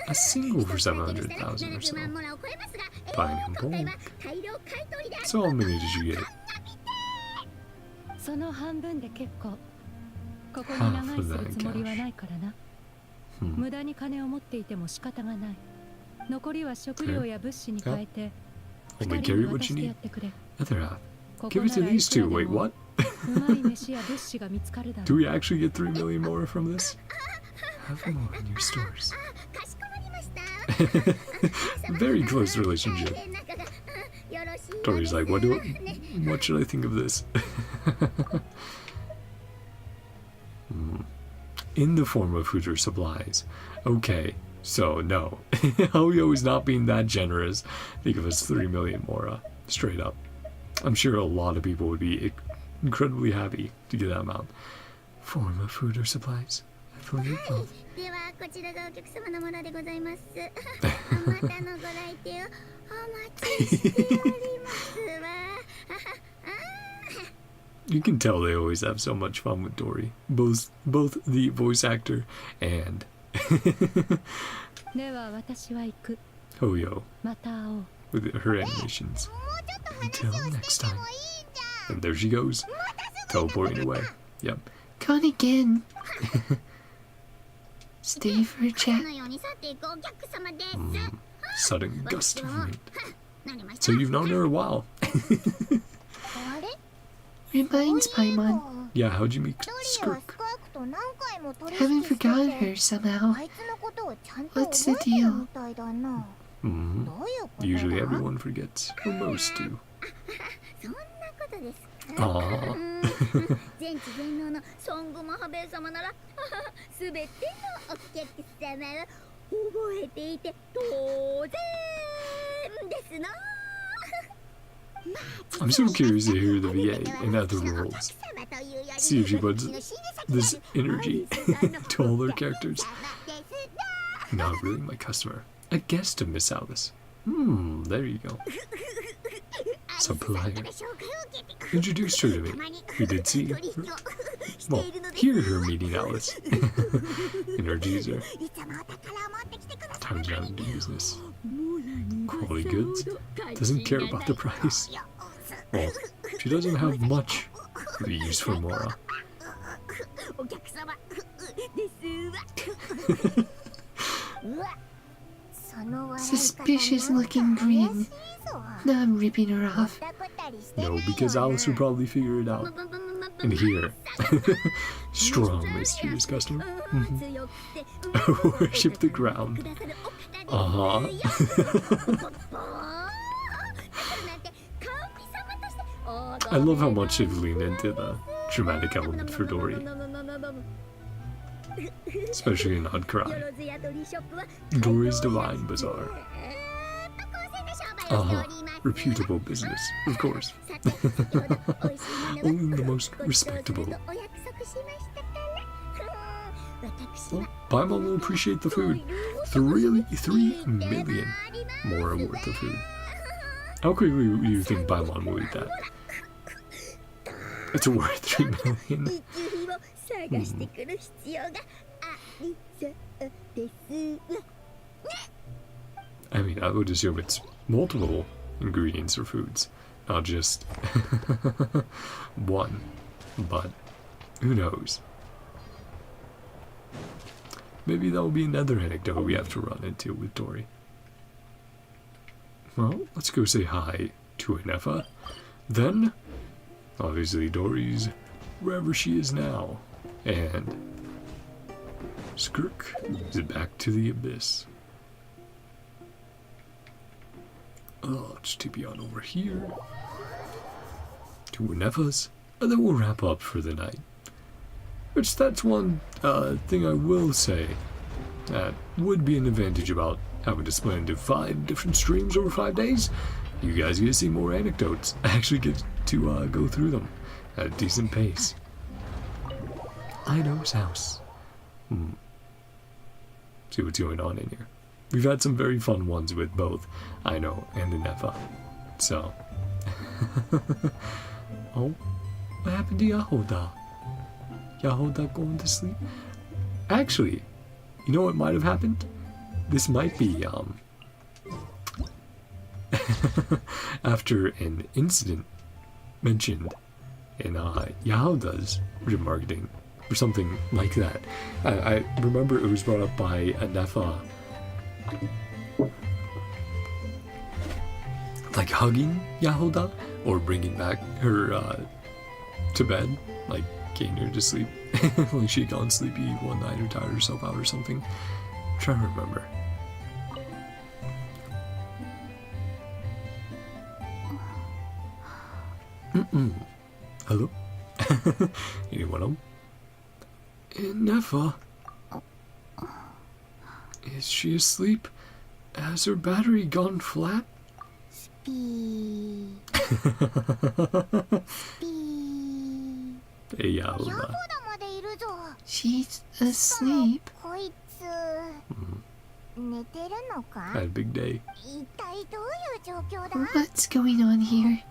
A single for 700,000 or so. Buying in bulk. So how many did you get? Half of that in cash. Yeah. Only carry what you need. Other half. Give it to these two. Wait, what? Do we actually get 3 million more from this? Have more in your stores. Very close relationship. Tori's like, what should I think of this? In the form of food or supplies. Okay, so no. Hoyo is not being that generous. Think of us 3 million more, straight up. I'm sure a lot of people would be incredibly happy to get that amount. Form of food or supplies. I believe both. You can tell they always have so much fun with Dori. Both the voice actor and Hoyo with her animations. Until next time. And there she goes, teleporting away. Yep. Gone again. Stay for a chat. Sudden gust of wind. So you've known her a while. Reminds Paimon. Yeah, how'd you meet Skirk? Haven't forgotten her somehow. What's the deal? Usually everyone forgets, or most do. Aww. I'm so curious to hear the VA in other worlds. See if she puts this energy to all their characters. Not really my customer. A guest of Miss Alice. There you go. Supplier. Introduced her to me. We did see her. Well, hear her meeting Alice. Energies her. Time's down into business. Quality goods. Doesn't care about the price. Well, she doesn't have much to use for Mora. Suspicious looking green. Now I'm ripping her off. No, because Alice would probably figure it out. And here, strong, mysterious customer. Worship the ground. I love how much they've leaned into the dramatic element for Dori. Especially in NodKrai. Dori's Divine Bazaar. Reputable business, of course. Only the most respectable. Well, Paimon will appreciate the food. 3 million more worth of food. How quickly do you think Paimon will eat that? It's worth 3 million. I mean, I would assume it's multiple ingredients or foods, not just one. But who knows? Maybe that will be another anecdote we have to run into with Dori. Well, let's go say hi to Anefa. Then, obviously, Dori's wherever she is now. And Skirk is back to the abyss. Just TP on over here to Anefa's, and then we'll wrap up for the night. Which, that's one thing I will say that would be an advantage about having to split into 5 different streams over 5 days. You guys get to see more anecdotes. I actually get to go through them at a decent pace. Ido's house. See what's going on in here. We've had some very fun ones with both Aino and Anefa. So. Oh, what happened to Yahoda? Yahoda going to sleep? Actually, you know what might have happened? This might be, after an incident mentioned in Yahoda's marketing or something like that. I remember it was brought up by Anefa, like hugging Yahoda or bringing back her to bed, like getting her to sleep. Like she'd gone sleepy one night or tired herself out or something. I'm trying to remember. Hello? Anyone home? Nefa. Is she asleep? Has her battery gone flat? Yeah, She's asleep. had a big day. What's going on here?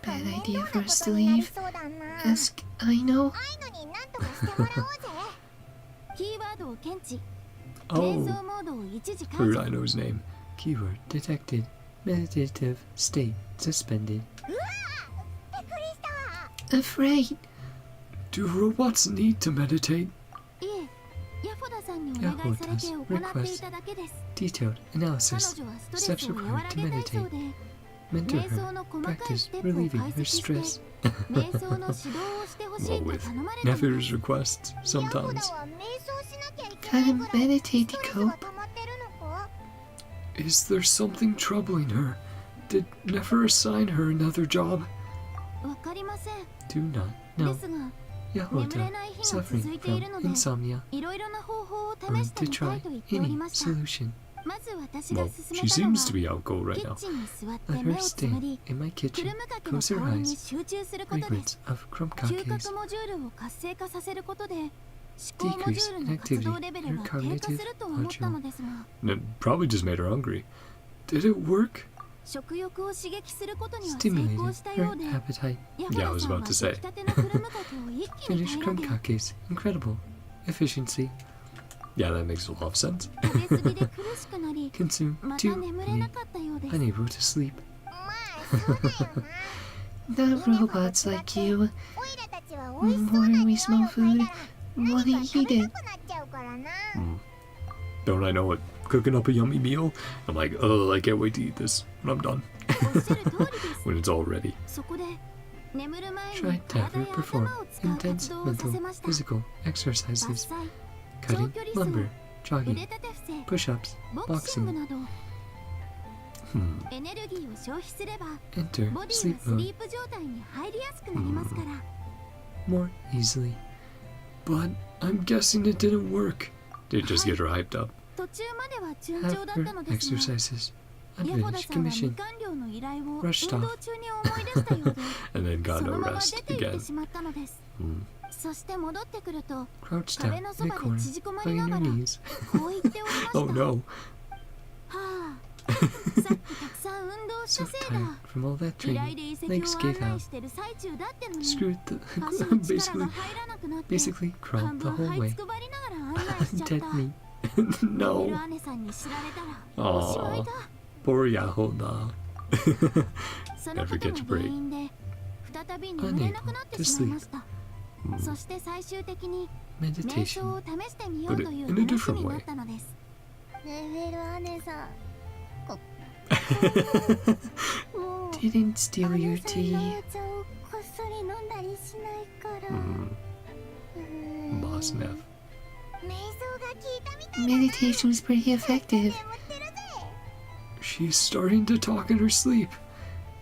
Bad idea for us to leave. Ask Aino. Oh, heard Aino's name. Keyword detected. Meditative state suspended. Afraid. Do robots need to meditate? Yahota's request. Detailed analysis. Steps required to meditate. Mentor her. Practice relieving her stress. Well, with Nefer's requests, sometimes. Gotta meditate to cope. Is there something troubling her? Did Nefer assign her another job? Do not know. Yahota, suffering from insomnia. Willing to try any solution. Well, she seems to be out cold right now. Let her stay in my kitchen, close her eyes. Fragrance of crumbcakes. Decrease in activity in her cognitive module. It probably just made her hungry. Did it work? Stimulated her appetite. Yeah, I was about to say. Finish crumbcakes. Incredible. Efficiency. Yeah, that makes a lot of sense. Consume too many. Unable to sleep. Not robots like you. More we smell food, want to eat it. Don't I know what? Cooking up a yummy meal? I'm like, oh, I can't wait to eat this when I'm done. When it's all ready. Try to have her perform intense mental, physical exercises. Cutting, lumber, jogging, push-ups, boxing. Enter sleep mode. More easily. But I'm guessing it didn't work. Did it just get her hyped up? Have her exercises. Unfinished commission. Rushed off. And then got no rest again. Crouched down in a corner, hugging her knees. Oh no. So tired from all that training, legs gave out. Screwed the basically crawled the whole way. Dead meat. No. Aww. Poor Yahoda. Never gets a break. Unable to sleep. Meditation, but in a different way. Didn't steal your tea. Boss Neff. Meditation was pretty effective. She's starting to talk in her sleep.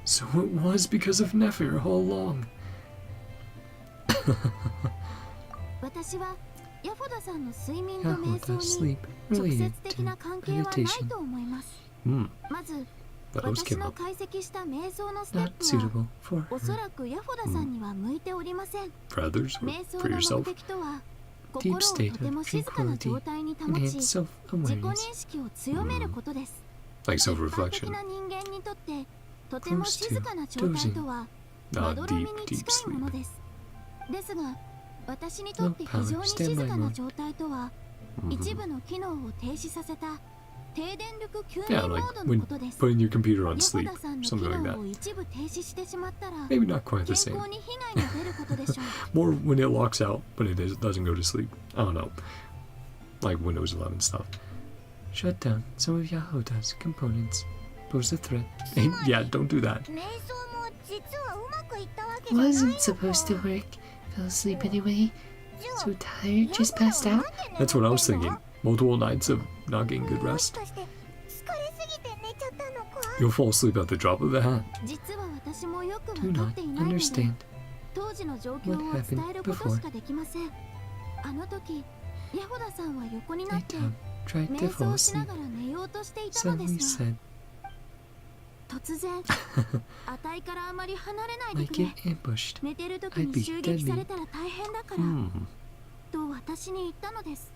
So it was because of Nefer all along. Yahota's sleep related to meditation. But those came up. Not suitable for her. For others or for yourself? Deep state of tranquility, enhanced self-awareness. Like self-reflection. Close to dozing. Not deep, deep sleep. Low power standby mode. Yeah, like when putting your computer on sleep, something like that. Maybe not quite the same. More when it locks out, but it doesn't go to sleep. I don't know. Like Windows 11 stuff. Shut down some of Yahota's components. Pose a threat. And yeah, don't do that. Wasn't supposed to work. Fell asleep anyway. So tired, just passed out. That's what I was thinking. Multiple nights of not getting good rest. You'll fall asleep at the drop of a hat. 私もよく do 分かっ not ていないので understand 当時の状況を伝えることしかできません。あの時ヤホダさんは横になって Nighttime tried to 瞑 fall 想しな asleep がら寝ようとしていたので suddenly すが said 突然あたいからあまり離れないで like くれ get ambushed 寝てる時 I'd に be 襲撃されたら大変だから Hmm. と私に言ったのです。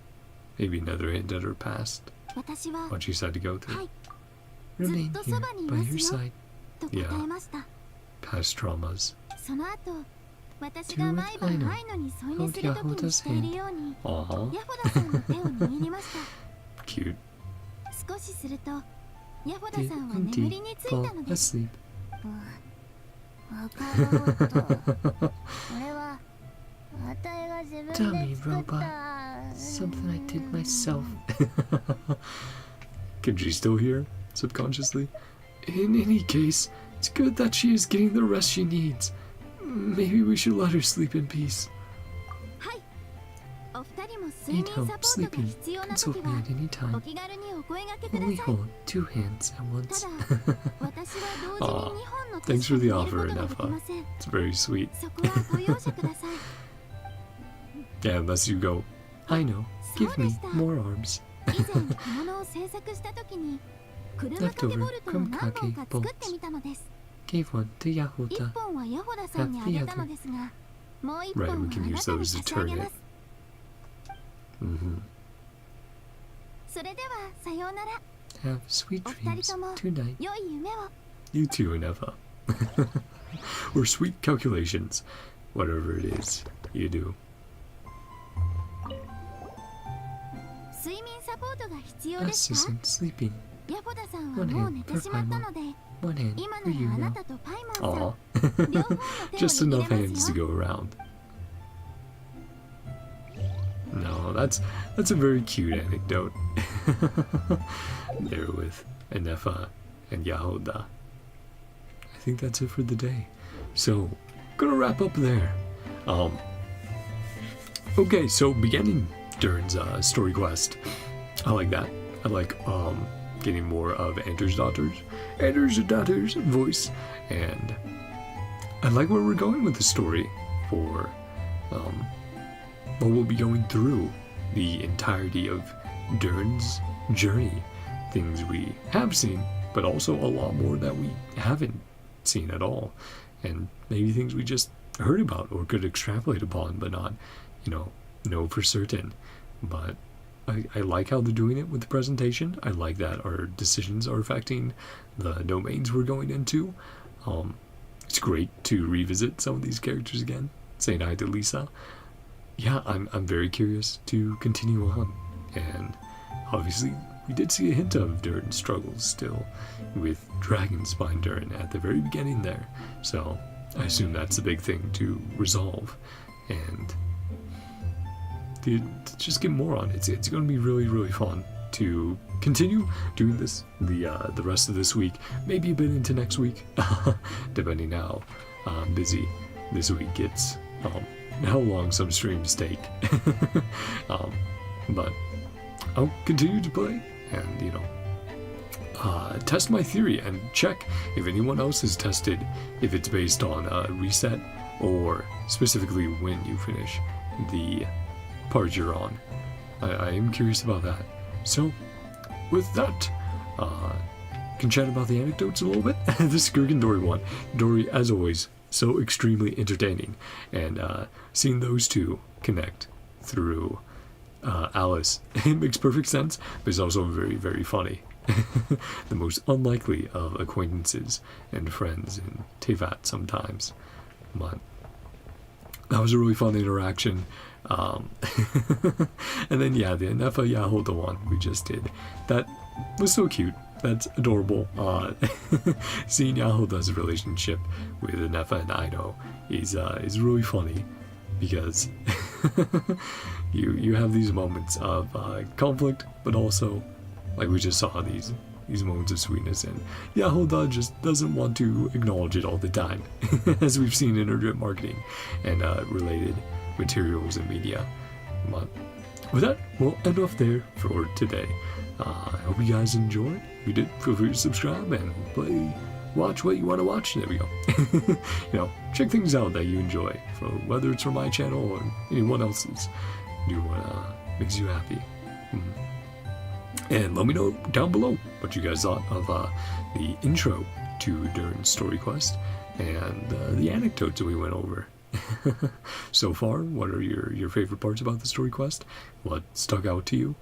Maybe another hint at her past. 私は What she said to go through. はい remain ずっと here そばにい by ま your すよ side と答えました。 Past traumas. その後私が毎晩アイノに添い寝する時にしているように Aww. ヤホダさんの手を握りました Cute. 少しするとヤホダ did さんは眠り indeed につい fall たのです asleep わかろうとこれはあたいが自分で Tell me, 作った something I did myself Can she still hear? Subconsciously? In any case, it's good that she is getting the rest she needs. Maybe we should let her sleep in peace. はいお二人も睡 need 眠 help サポートが sleeping 必要な consult 時 me は at any お time 気軽にお声掛けくだ only さい hold two hands at た once だ私は同時に2本の手 Thanks し for か the 握る offer, ことができません It's very sweet. そこはご容赦ください Yeah, unless you go. I know そう give で me した more arms 以前小物を制作した時に車掛けボルトを何本か作ってみたのです gave one to 1 Yahuda 本はヤホダさんにあげたのですがもう1本は Right, あ we な can た use に those 差 to し上げ turn ま it. す Mm-hmm. それではさようなら have sweet お二 dreams 人とも tonight 良い夢を You too, Neva. Or sweet calculations. Whatever it is you do. 睡眠サポートが必要で us すか isn't sleeping ヤホダさんはもう寝てしまったので one hand 今 for な you らあな now たとパイモン Aw. さん両方の手を Just 握 enough れ hands ます to よ go around. No, that's a very cute anecdote. There with Enefa and Yahoda. I think that's it for the day. So, gonna wrap up there. Okay, so beginning Durin's story quest. I like that. I like getting more of Anders' daughter's voice, and I like where we're going with the story for well, we'll be going through the entirety of Durin's journey. Things we have seen, but also a lot more that we haven't seen at all. And maybe things we just heard about or could extrapolate upon, but not, know for certain. But I like how they're doing it with the presentation. I like that our decisions are affecting the domains we're going into. It's great to revisit some of these characters again. Saying hi to Lisa. Yeah, I'm very curious to continue on. And obviously, we did see a hint of Durin's struggles still with Dragon Spine Durin at the very beginning there. So I assume that's the big thing to resolve. And to just get more on it. It's going to be really, really fun to continue doing this the rest of this week, maybe a bit into next week, depending how busy this week gets, how long some streams take. But I'll continue to play and test my theory and check if anyone else has tested if it's based on reset or specifically when you finish the part you're on. I am curious about that. So, with that, can chat about the anecdotes a little bit. This Gurg and Dory one. Dory, as always, so extremely entertaining. And seeing those two connect through Alice, it makes perfect sense, but it's also very, very funny. The most unlikely of acquaintances and friends in Tevat sometimes. But that was a really fun interaction. And then yeah, the Nefa Yahoda one we just did. That was so cute. That's adorable. Seeing Yahoda's relationship with Nefa and Aido is really funny because you have these moments of conflict, but also like we just saw these moments of sweetness, and Yahoda just doesn't want to acknowledge it all the time, as we've seen in her drip marketing and related materials and media. But with that, we'll end off there for today. I hope you guys enjoyed. If you did, feel free to subscribe and play watch what you want to watch. There we go. You know, check things out that you enjoy, whether it's from my channel or anyone else's. Do what makes you happy. And let me know down below what you guys thought of the intro to Durin's story quest and the anecdotes that we went over. So far, what are your favorite parts about the story quest? What stuck out to you?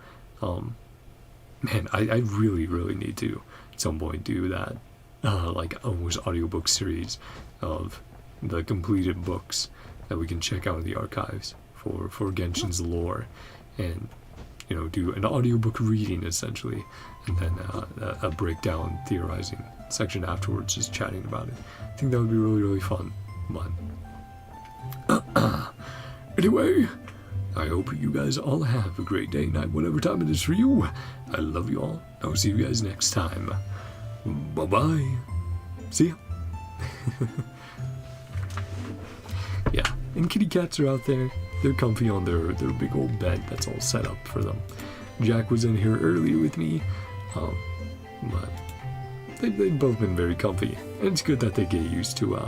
Man, I really need to at some point do that like almost audiobook series of the completed books that we can check out in the archives for Genshin's lore, and you know, do an audiobook reading essentially, and then a breakdown theorizing section afterwards, just chatting about it. I think that would be really fun. But anyway, I hope you guys all have a great day, night, whatever time it is for you. I love you all. I'll see you guys next time. Bye-bye. See ya. Yeah, and kitty cats are out there. They're comfy on their big old bed that's all set up for them. Jack was in here earlier with me, but they've both been very comfy. And it's good that they get used to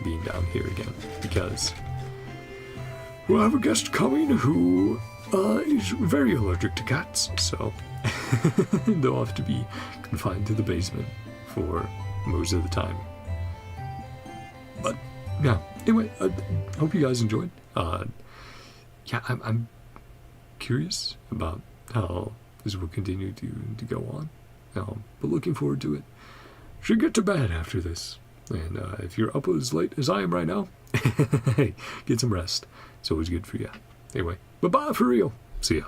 being down here again, because we'll have a guest coming who is very allergic to cats, so they'll have to be confined to the basement for most of the time. But yeah, anyway, I hope you guys enjoyed. Yeah, I'm curious about how this will continue to go on, but looking forward to it. Should get to bed after this, and if you're up as late as I am right now, hey, get some rest. It's always good for you. Anyway, bye-bye for real. See ya.